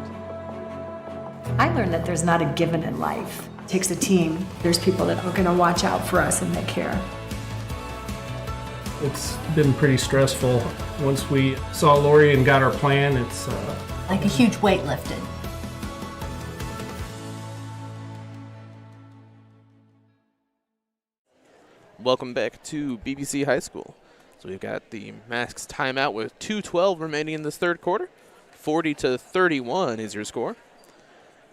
I learned that there's not a given in life. It takes a team. There's people that are going to watch out for us and they care. It's been pretty stressful. Once we saw Lori and got our plan, like a huge weight lifted. Welcome back to BBC High School. So we've got the Masks timeout with 2:12 remaining in this third quarter. 40-31 is your score.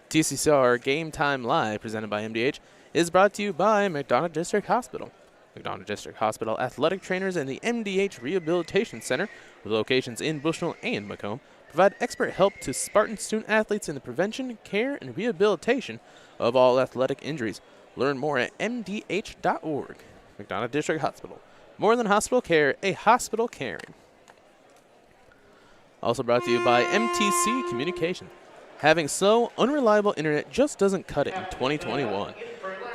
TCCR Game Time Live, presented by MDH, is brought to you by McDonough District Hospital. McDonough District Hospital athletic trainers and the MDH Rehabilitation Center, with locations in Bushnell and Macomb, provide expert help to Spartan student athletes in the prevention, care, and rehabilitation of all athletic injuries. Learn more at mdh.org. McDonough District Hospital. More than hospital care, a hospital caring. Also brought to you by MTC Communications. Having slow, unreliable internet just doesn't cut it in 2021.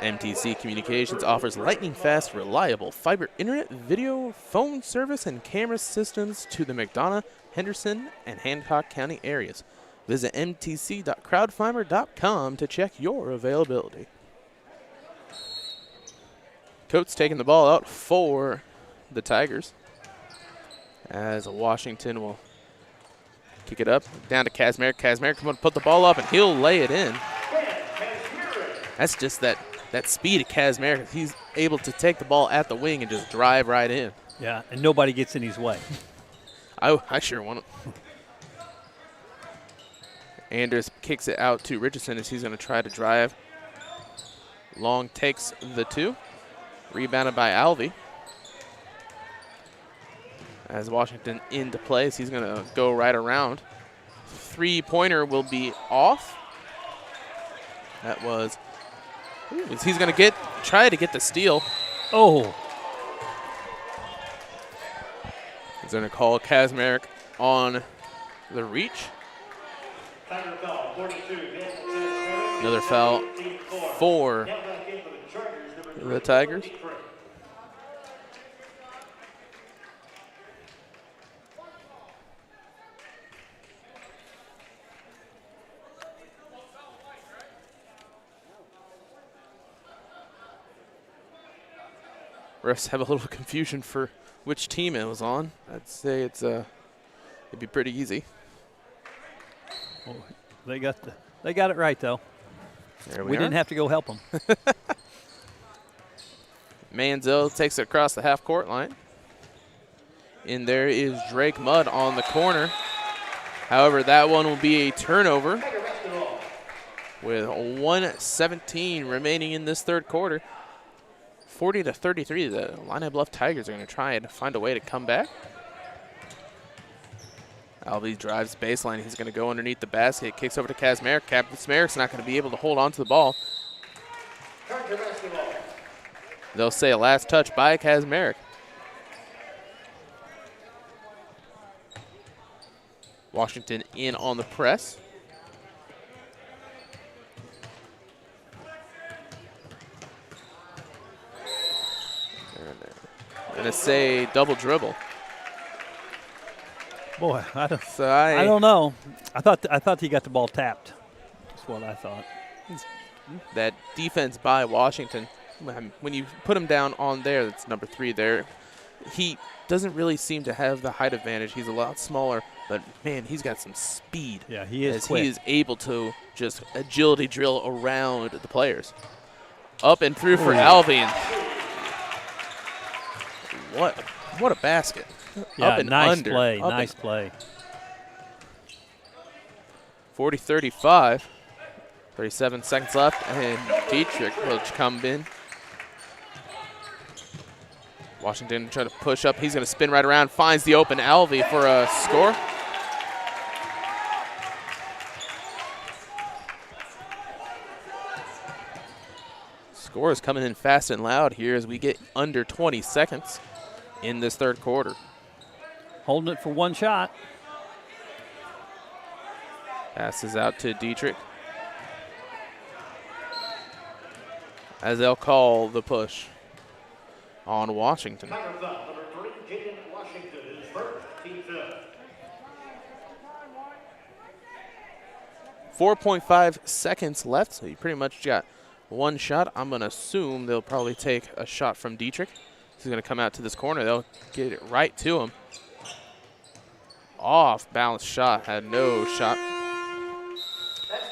MTC Communications offers lightning-fast, reliable fiber internet, video, phone service, and camera systems to the McDonough, Henderson, and Hancock County areas. Visit mtc.crowdfiber.com to check your availability. Coates taking the ball out for the Tigers, as Washington will kick it up down to Kazmarek. Kazmarek come on, put the ball up, and he'll lay it in. That's just that speed of Kazmarek. He's able to take the ball at the wing and just drive right in. Yeah, and nobody gets in his way. I sure want it. Anders kicks it out to Richardson as he's going to try to drive. Long takes the two. Rebounded by Alvey. As Washington into play, so he's going to go right around. Three-pointer will be off. That was, he's going to try to get the steal. Oh. He's going to call Kazmarek on the reach. Another foul for the Tigers. Refs have a little confusion for which team it was on. I'd say it'd be pretty easy. Oh, they got it right though. There we didn't have to go help them. Manziel takes it across the half-court line. And there is Drake Mudd on the corner. However, that one will be a turnover with 1:17 remaining in this third quarter. 40-33, the Illini Bluff Tigers are going to try and find a way to come back. Alvey drives baseline. He's going to go underneath the basket. Kicks over to Kazmarek. Kazmarek's not going to be able to hold on to the ball. They'll say a last touch by Kazmarek. Washington in on the press. Going to say double dribble. Boy, I don't know. I thought he got the ball tapped. That's what I thought. That defense by Washington, when you put him down on there, that's number 3 there, he doesn't really seem to have the height advantage. He's a lot smaller, but, man, he's got some speed. Yeah, he is quick. He is able to just agility drill around the players. Up and through for Alvey. What a basket. Yeah, up and nice under. Play, nice play. 40-35. 37 seconds left, and Dietrich will come in. Washington trying to push up. He's going to spin right around, finds the open Alvey for a score. Score is coming in fast and loud here as we get under 20 seconds in this third quarter. Holding it for one shot. Passes out to Dietrich. As they'll call the push on Washington. 4.5 seconds left, so you pretty much got one shot. I'm going to assume they'll probably take a shot from Dietrich. He's going to come out to this corner. They'll get it right to him. Off balance shot, had no shot.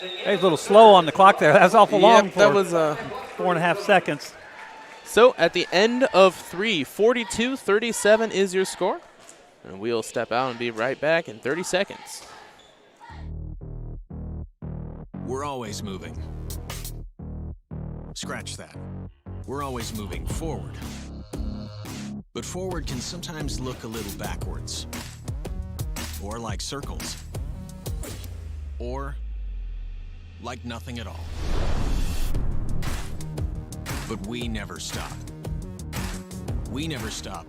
Hey, a little slow on the clock there. That was awful long. Yep, that was 4.5 seconds. So at the end of 3, 42-37 is your score. And we'll step out and be right back in 30 seconds. We're always moving. Scratch that. We're always moving forward. But forward can sometimes look a little backwards. Or like circles. Or like nothing at all. But we never stop. We never stop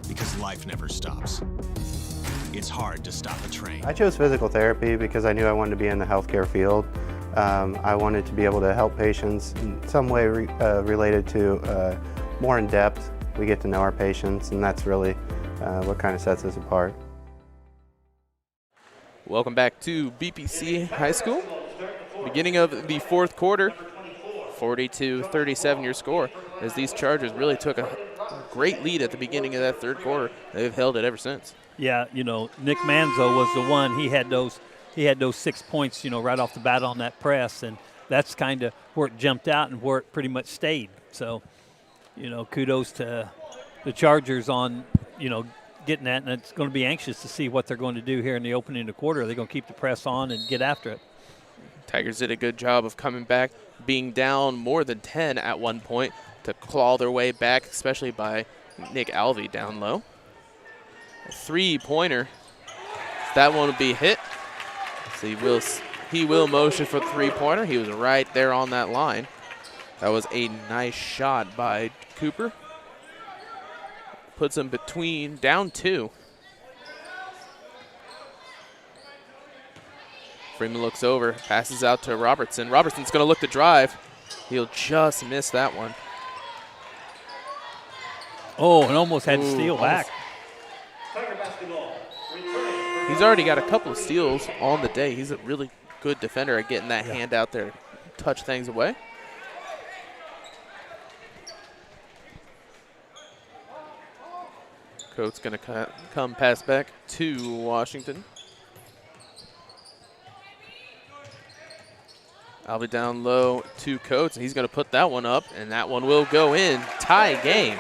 because life never stops. It's hard to stop a train. I chose physical therapy because I knew I wanted to be in the healthcare field. I wanted to be able to help patients in some way related to more in depth. We get to know our patients, and that's really what kind of sets us apart. Welcome back to BPC High School. Beginning of the fourth quarter, 42-37 your score, as these Chargers really took a great lead at the beginning of that third quarter. They've held it ever since. Yeah, you know, Nick Manzo was the one. He had those 6 points, you know, right off the bat on that press, and that's kind of where it jumped out and where it pretty much stayed. So, you know, kudos to the Chargers on, you know, getting that, and it's going to be anxious to see what they're going to do here in the opening of the quarter. Are they going to keep the press on and get after it? Tigers did a good job of coming back, being down more than 10 at one point to claw their way back, especially by Nick Alvey down low. A three-pointer. That one will be hit. So he will motion for the three-pointer. He was right there on that line. That was a nice shot by Cooper. Puts him between, down 2. Freeman looks over, passes out to Robertson. Robertson's going to look to drive. He'll just miss that one. Oh, and almost had to steal back. He's already got a couple of steals on the day. He's a really good defender at getting that hand out there, touch things away. Coates going to come pass back to Washington. I'll be down low to Coates, and he's going to put that one up, and that one will go in. Tie game.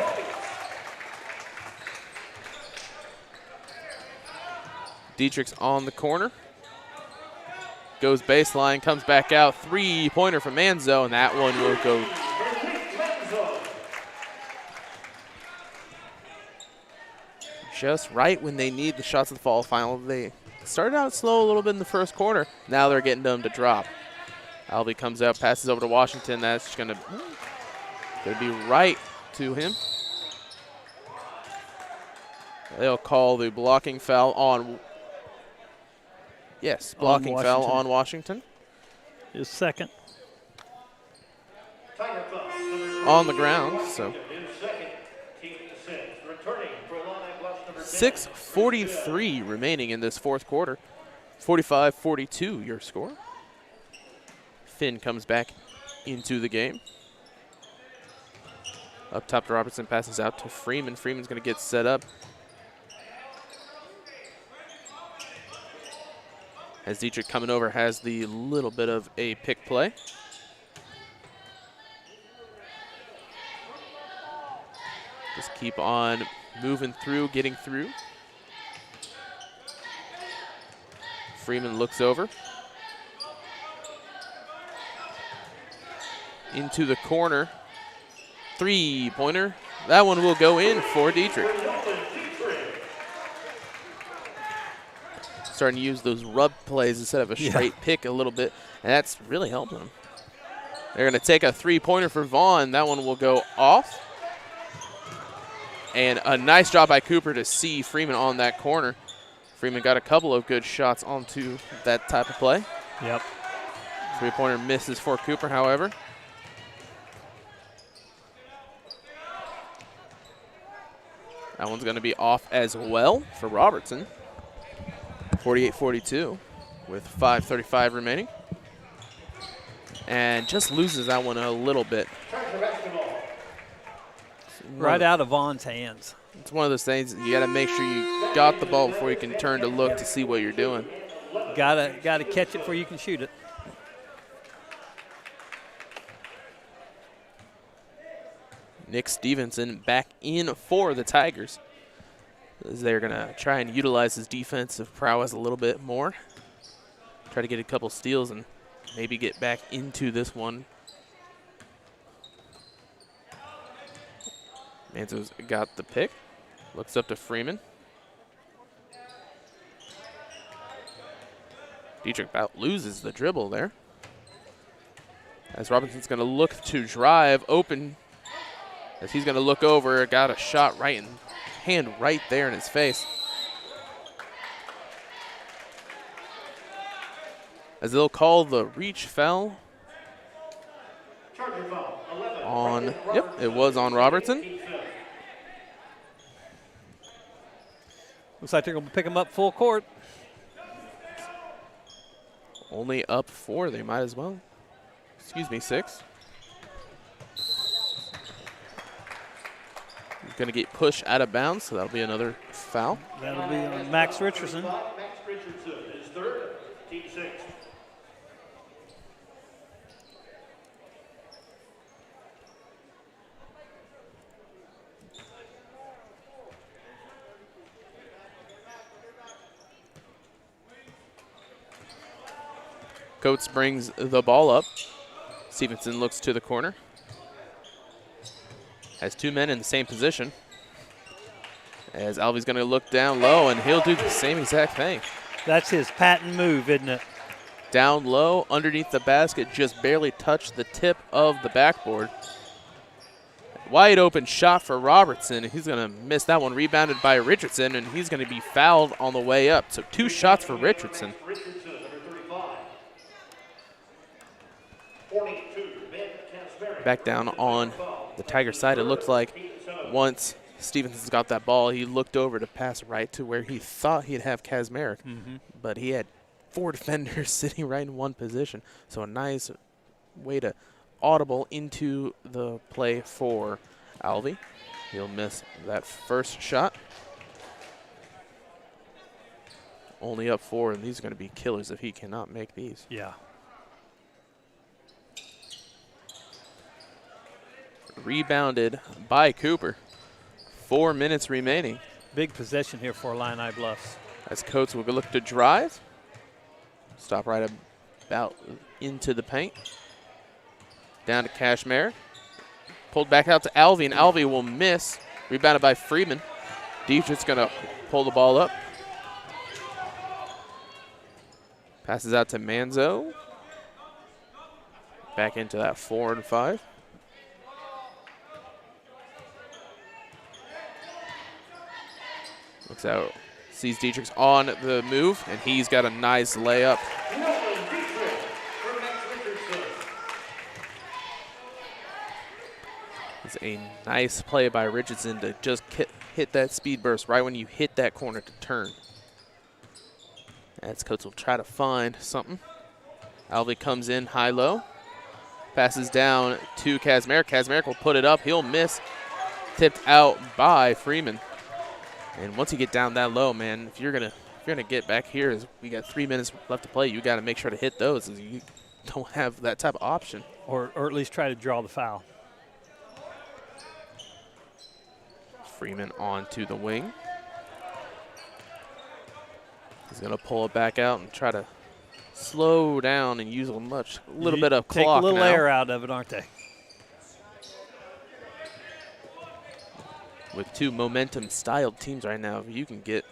Dietrich's on the corner. Goes baseline, comes back out. Three-pointer from Manzo, and that one will go. Just right when they need the shots of the fall final. They started out slow a little bit in the first quarter. Now they're getting them to drop. Albee comes up, passes over to Washington. That's going to be right to him. They'll call the blocking foul on. Yes, blocking foul on Washington. His second. On the ground, so. 6:43 remaining in this fourth quarter. 45-42 your score. Finn comes back into the game. Up top to Robertson, passes out to Freeman. Freeman's going to get set up. As Dietrich coming over has the little bit of a pick play. Just keep on moving through, getting through. Freeman looks over. Into the corner. Three-pointer. That one will go in for Dietrich. Starting to use those rub plays instead of a straight pick a little bit, and that's really helping them. They're going to take a three-pointer for Vaughn. That one will go off. And a nice job by Cooper to see Freeman on that corner. Freeman got a couple of good shots onto that type of play. Yep. Three-pointer misses for Cooper, however. That one's going to be off as well for Robertson. 48-42 with 5:35 remaining. And just loses that one a little bit. Right out of Vaughn's hands. It's one of those things you got to make sure you got the ball before you can turn to look to see what you're doing. Gotta catch it before you can shoot it. Nick Stevenson back in for the Tigers, as they're going to try and utilize his defensive prowess a little bit more. Try to get a couple steals and maybe get back into this one. Manzo's got the pick. Looks up to Freeman. Dietrich about loses the dribble there. As Robinson's going to look to drive open. As he's going to look over, got a shot right in hand right there in his face. As they'll call the reach foul on, yep, it was on Robertson. Looks like they're going to pick him up full court. Only up 4, they might as well. Excuse me, 6. Going to get pushed out of bounds, so that'll be another foul. That'll be on Max Richardson. Max Richardson is third, team 6. Coates brings the ball up. Stevenson looks to the corner. Has 2 men in the same position. As Alvey's going to look down low, and he'll do the same exact thing. That's his patent move, isn't it? Down low, underneath the basket, just barely touched the tip of the backboard. Wide open shot for Robertson. He's going to miss that one. Rebounded by Richardson, and he's going to be fouled on the way up. So 2 shots for Richardson. Back down on the Tiger side, it looked like once Stevenson's got that ball, he looked over to pass right to where he thought he'd have Kazmarek, but he had 4 defenders sitting right in one position. So a nice way to audible into the play for Alvey. He'll miss that first shot. Only up 4, and these are going to be killers if he cannot make these. Yeah. Rebounded by Cooper. 4 minutes remaining. Big possession here for Illini Bluffs. As Coates will look to drive. Stop right about into the paint. Down to Kazmarek. Pulled back out to Alvey, and Alvey will miss. Rebounded by Freeman. Dietrich's going to pull the ball up. Passes out to Manzo. Back into that 4 and 5. Looks out, sees Dietrich's on the move, and he's got a nice layup. It's a nice play by Richardson to just hit that speed burst right when you hit that corner to turn. As Coates will try to find something. Alvey comes in high-low. Passes down to Kazmarek. Kazmarek will put it up. He'll miss. Tipped out by Freeman. And once you get down that low, man, if you're gonna get back here, as we got 3 minutes left to play, you got to make sure to hit those, as you don't have that type of option. Or at least try to draw the foul. Freeman onto the wing. He's gonna pull it back out and try to slow down and use a little bit of clock now. Take a little air out of it, aren't they? With 2 momentum-styled teams right now, if you can get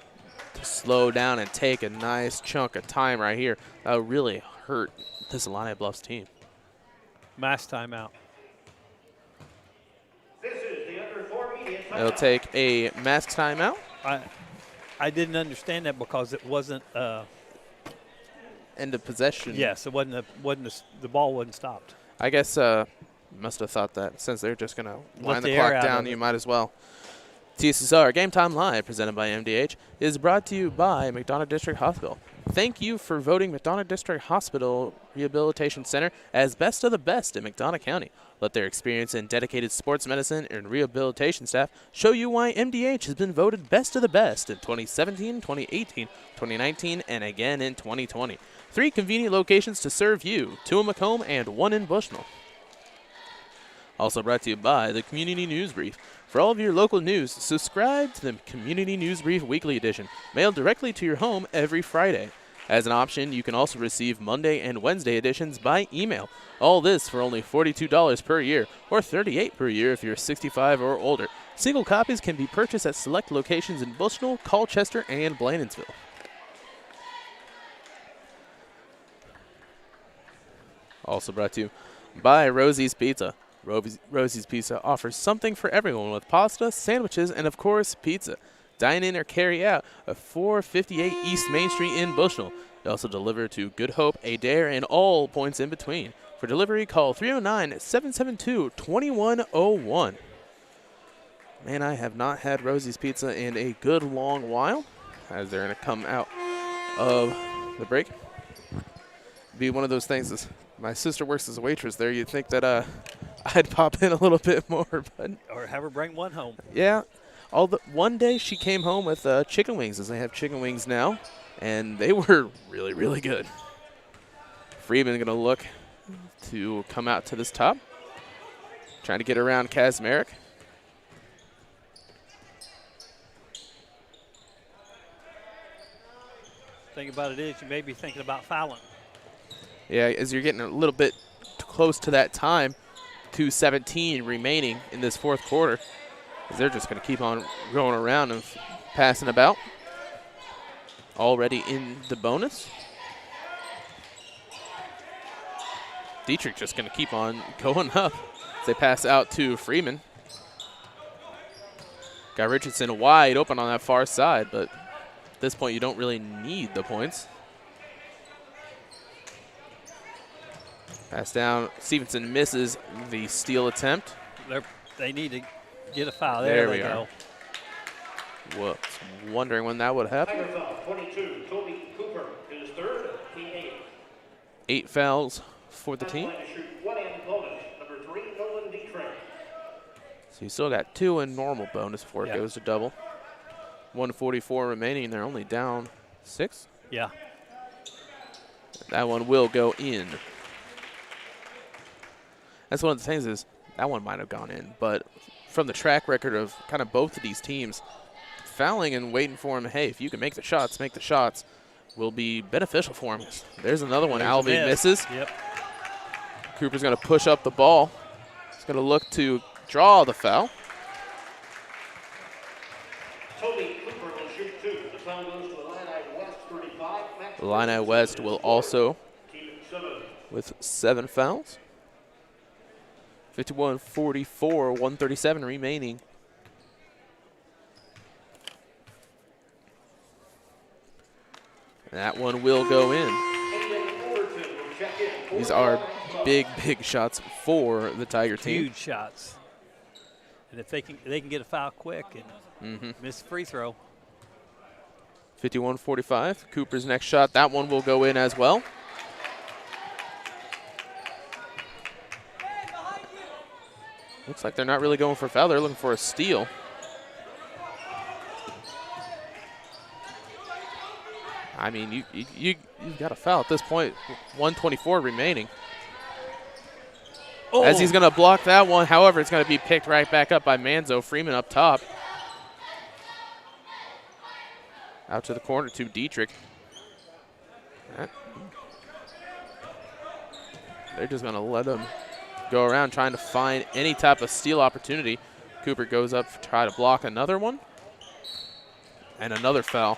to slow down and take a nice chunk of time right here, that would really hurt this Illini Bluffs team. Mass timeout. They'll take a mass timeout. I didn't understand that because it wasn't end of possession. Yes, it wasn't. The ball wasn't stopped. I guess must have thought that since they're just going to wind the clock down, you might as well. TSSR Game Time Live, presented by MDH, is brought to you by McDonough District Hospital. Thank you for voting McDonough District Hospital Rehabilitation Center as best of the best in McDonough County. Let their experience and dedicated sports medicine and rehabilitation staff show you why MDH has been voted best of the best in 2017, 2018, 2019, and again in 2020. 3 convenient locations to serve you, 2 in Macomb and 1 in Bushnell. Also brought to you by the Community News Brief. For all of your local news, subscribe to the Community News Brief Weekly Edition, mailed directly to your home every Friday. As an option, you can also receive Monday and Wednesday editions by email. All this for only $42 per year, or $38 per year if you're 65 or older. Single copies can be purchased at select locations in Bushnell, Colchester, and Blandonsville. Also brought to you by Rosie's Pizza. Rosie's Pizza offers something for everyone with pasta, sandwiches, and of course, pizza. Dine in or carry out at 458 East Main Street in Bushnell. They also deliver to Good Hope, Adair, and all points in between. For delivery, call 309-772-2101. Man, I have not had Rosie's Pizza in a good long while, as they're going to come out of the break. Be one of those things. Is my sister works as a waitress there. You'd think that I'd pop in a little bit more, but or have her bring one home. Yeah. One day she came home with chicken wings, as they have chicken wings now, and they were really, really good. Freeman going to look to come out to this top, trying to get around Kazmarek. Thing about it is you may be thinking about fouling. Yeah, as you're getting a little bit close to that time, 2:17 remaining in this fourth quarter. They're just going to keep on going around and passing about. Already in the bonus. Dietrich just going to keep on going up as they pass out to Freeman. Got Richardson wide open on that far side, but at this point you don't really need the points. Pass down. Stevenson misses the steal attempt. They need to get a foul. There they we go. Was wondering when that would happen. 22, Toby Cooper, his third, team 8. 8 fouls for the team. One and bonus, number 3, Nolan Dietrich. So you still got 2 in normal bonus before it goes to double. 1:44 remaining. They're only down 6. Yeah. That one will go in. That's one of the things is that one might have gone in, but from the track record of kind of both of these teams, fouling and waiting for him, hey, if you can make the shots, will be beneficial for him. There's another one. Alvey misses. Yep. Cooper's going to push up the ball. He's going to look to draw the foul. Toby Cooper will shoot 2. The foul goes to Illini West 35. Illini West will also with 7 fouls. 51-44, 137 remaining. That one will go in. These are big, big shots for the Tiger team. Huge shots. And if they can get a foul quick and miss the free throw. 51-45. Cooper's next shot, that one will go in as well. Looks like they're not really going for a foul. They're looking for a steal. I mean, you've got a foul at this point. 1:24 remaining. Oh. As he's going to block that one. However, it's going to be picked right back up by Manzo. Freeman up top. Out to the corner to Dietrich. They're just going to let him go around trying to find any type of steal opportunity. Cooper goes up to try to block another one. And another foul.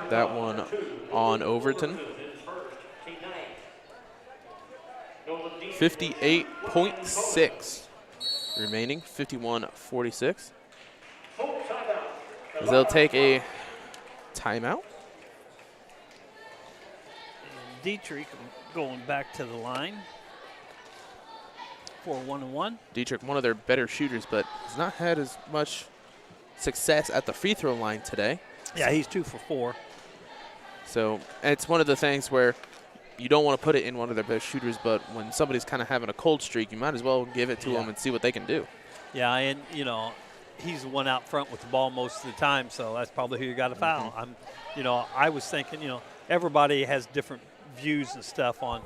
That one on Overton. 58.6 remaining, 51-46. They'll take a timeout. Dietrich going back to the line for 1-1. Dietrich, one of their better shooters, but has not had as much success at the free throw line today. Yeah, he's 2 for 4. So it's one of the things where you don't want to put it in one of their best shooters, but when somebody's kind of having a cold streak, you might as well give it to them and see what they can do. Yeah, and, you know, he's the one out front with the ball most of the time, so that's probably who you got to foul. I was thinking, everybody has different views and stuff on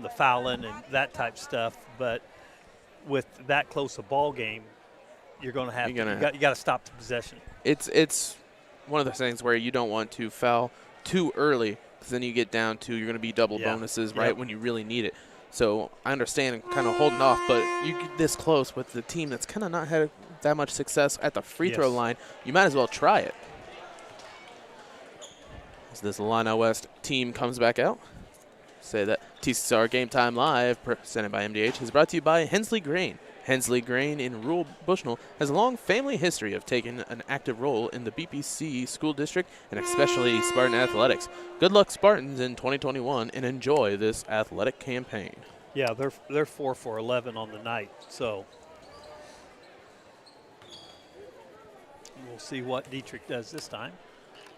the fouling and that type stuff, but with that close a ball game, you're going to have you got to stop the possession. It's one of those things where you don't want to foul too early, because then you get down to you're going to be double bonuses right when you really need it. So I understand kind of holding off, but you get this close with the team that's kind of not had that much success at the free throw line, you might as well try it. As this Illini West team comes back out, say that TCR Game Time Live, presented by MDH, is brought to you by Hensley Grain. Hensley Grain in rural Bushnell has a long family history of taking an active role in the BPC school district and especially Spartan athletics. Good luck, Spartans, in 2021, and enjoy this athletic campaign. Yeah, they're 4 for 11 on the night, so we'll see what Dietrich does this time.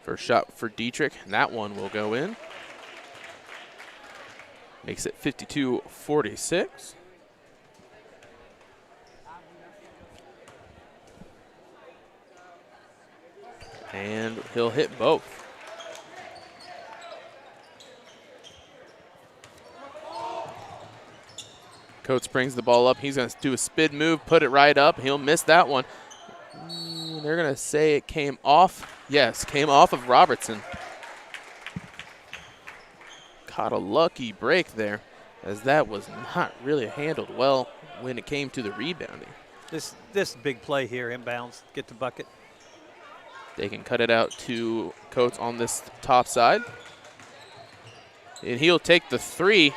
First shot for Dietrich, and that one will go in. Makes it 52-46. And he'll hit both. Coates brings the ball up. He's going to do a spin move, put it right up. He'll miss that one. They're going to say it came off. Yes, came off of Robertson. Caught a lucky break there, as that was not really handled well when it came to the rebounding. This big play here, inbounds, get the bucket. They can cut it out to Coates on this top side. And he'll take the three.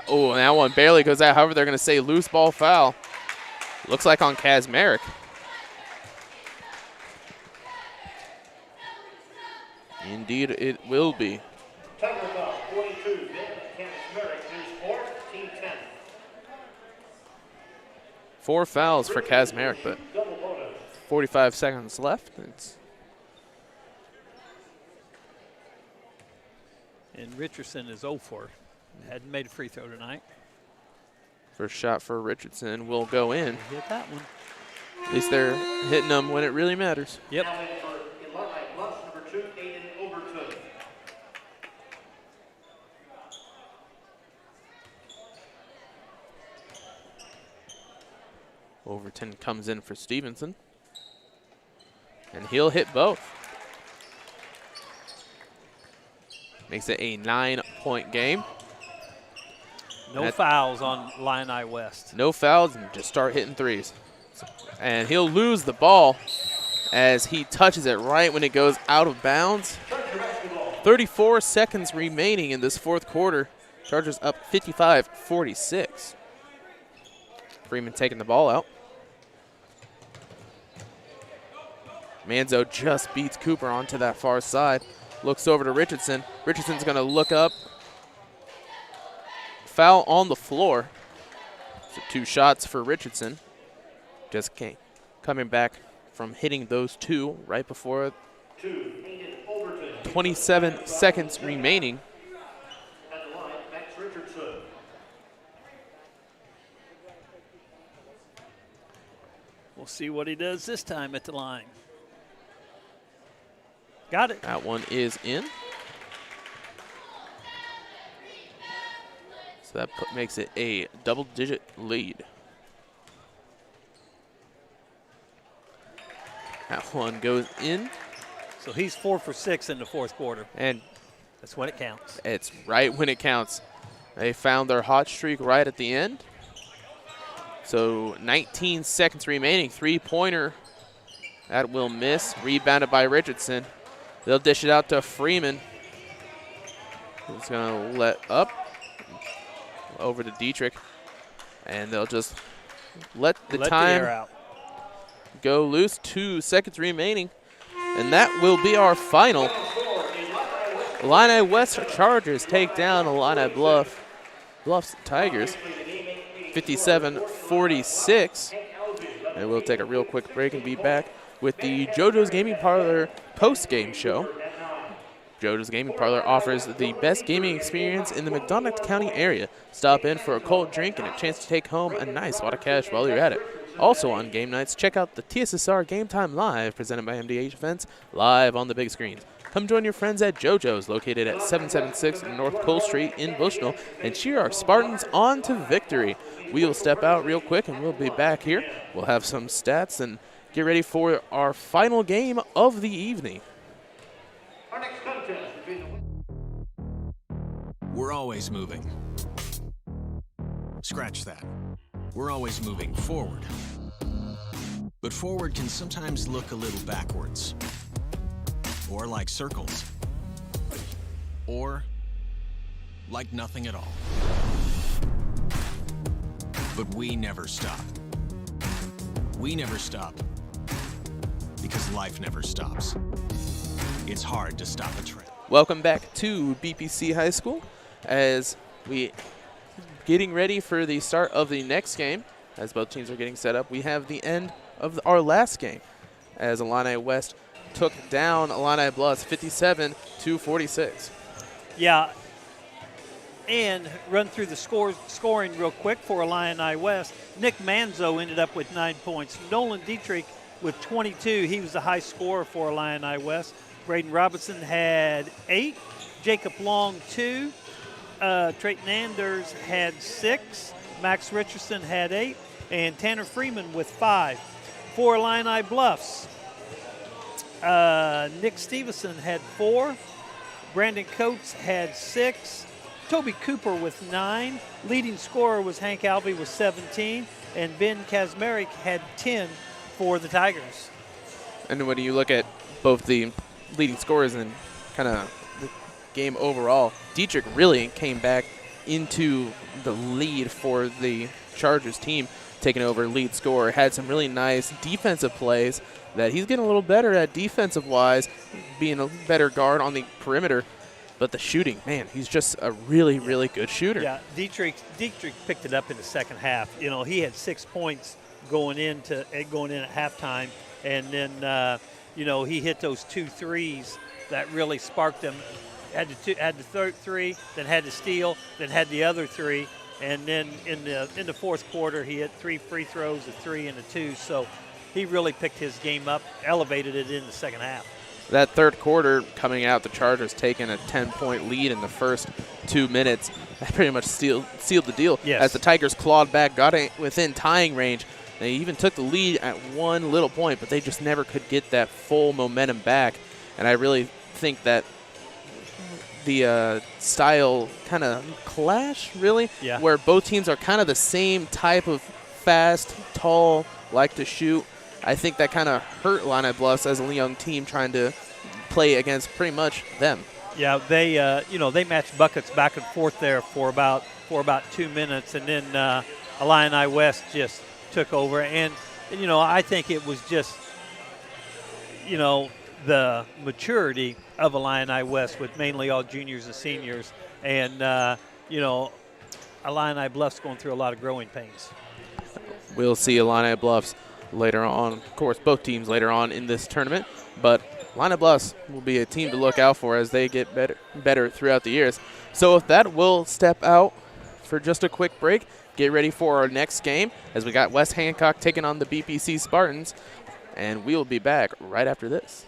Oh, and that one barely goes out. However, they're going to say loose ball foul. Looks like on Kazmarek. Indeed, it will be. Tiger foul, 42, Ben Kazmarek, his fourth, team 10. 4 fouls for Kazmarek, but 45 seconds left. And Richardson is 0 for. Hadn't made a free throw tonight. First shot for Richardson will go in. Hit that one. At least they're hitting them when it really matters. Yep. Now in for Illini Bluffs, number 2, Aiden Overton. Overton comes in for Stevenson. And he'll hit both. Makes it a 9-point game. No fouls on Illini West. No fouls, and just start hitting threes. And he'll lose the ball as he touches it right when it goes out of bounds. 34 seconds remaining in this fourth quarter. Chargers up 55-46. Freeman taking the ball out. Manzo just beats Cooper onto that far side. Looks over to Richardson. Richardson's going to look up. Foul on the floor. So 2 shots for Richardson. Just coming back from hitting those 2 right before 27 seconds remaining. At the line, Max Richardson. We'll see what he does this time at the line. Got it. That one is in. So that makes it a double-digit lead. That one goes in. So he's 4 for 6 in the fourth quarter. And that's when it counts. It's right when it counts. They found their hot streak right at the end. So 19 seconds remaining. 3-pointer. That will miss. Rebounded by Richardson. They'll dish it out to Freeman. He's going to let up. Over to Dietrich. And they'll just let the time go loose. 2 seconds remaining. And that will be our final. Illini West Chargers take down Illini Bluffs Tigers 57-46. And we'll take a real quick break and be back with the JoJo's Gaming Parlor post-game show. JoJo's Gaming Parlor offers the best gaming experience in the McDonough County area. Stop in for a cold drink and a chance to take home a nice wad of cash while you're at it. Also on game nights, check out the TSSR Game Time Live, presented by MDH Events, live on the big screens. Come join your friends at JoJo's, located at 776 North Cole Street in Bushnell, and cheer our Spartans on to victory. We'll step out real quick, and we'll be back here. We'll have some stats and get ready for our final game of the evening. Our next contest between We're always moving. Scratch that. We're always moving forward. But forward can sometimes look a little backwards. Or like circles. Or like nothing at all. But we never stop. We never stop because life never stops. It's hard to stop a trend. Welcome back to BPC High School as we getting ready for the start of the next game. As both teams are getting set up, we have the end of our last game as Illini West took down Illini Bluffs 57-46. Yeah, and run through the scoring real quick for Illini West. Nick Manzo ended up with 9 points. Nolan Dietrich with 22. He was the high scorer for Illini West. Braden Robinson had 8. Jacob Long, 2. Trayton Anders had 6. Max Richardson had 8. And Tanner Freeman with 5. For Illini Bluffs, Nick Stevenson had 4. Brandon Coates had 6. Toby Cooper with 9. Leading scorer was Hank Alvey with 17. And Ben Kazmarek had 10 for the Tigers. And when you look at both the leading scorers and kind of the game overall, Dietrich really came back into the lead for the Chargers team, taking over lead scorer, had some really nice defensive plays that he's getting a little better at defensive-wise, being a better guard on the perimeter. But the shooting, man, he's just a really, really good shooter. Yeah, Dietrich picked it up in the second half. You know, he had 6 points going in at halftime, and then you know, he hit those 2 threes that really sparked him. Had the third 3, then had the steal, then had the other 3, and then in the fourth quarter he had 3 free throws, a 3 and a 2. So he really picked his game up, elevated it in the second half. That third quarter coming out, the Chargers taking a 10-point lead in the first 2 minutes. That pretty much sealed the deal. Yes. As the Tigers clawed back, got it within tying range. They even took the lead at one little point, but they just never could get that full momentum back. And I really think that the style kind of clash, really, where both teams are kind of the same type of fast, tall, like to shoot. I think that kind of hurt Illini Bluffs as a young team trying to play against pretty much them. Yeah, they they matched buckets back and forth there for about 2 minutes, and then Illini West just took over. And you know, I think it was just, you know, the maturity of Illini West with mainly all juniors and seniors, and you know, Illini Bluffs going through a lot of growing pains. We'll see Illini Bluffs later on, of course, both teams later on in this tournament, but Illini Bluffs will be a team to look out for as they get better throughout the years. So with that, we'll step out for just a quick break, get ready for our next game as we got West Hancock taking on the BPC Spartans, and we will be back right after this.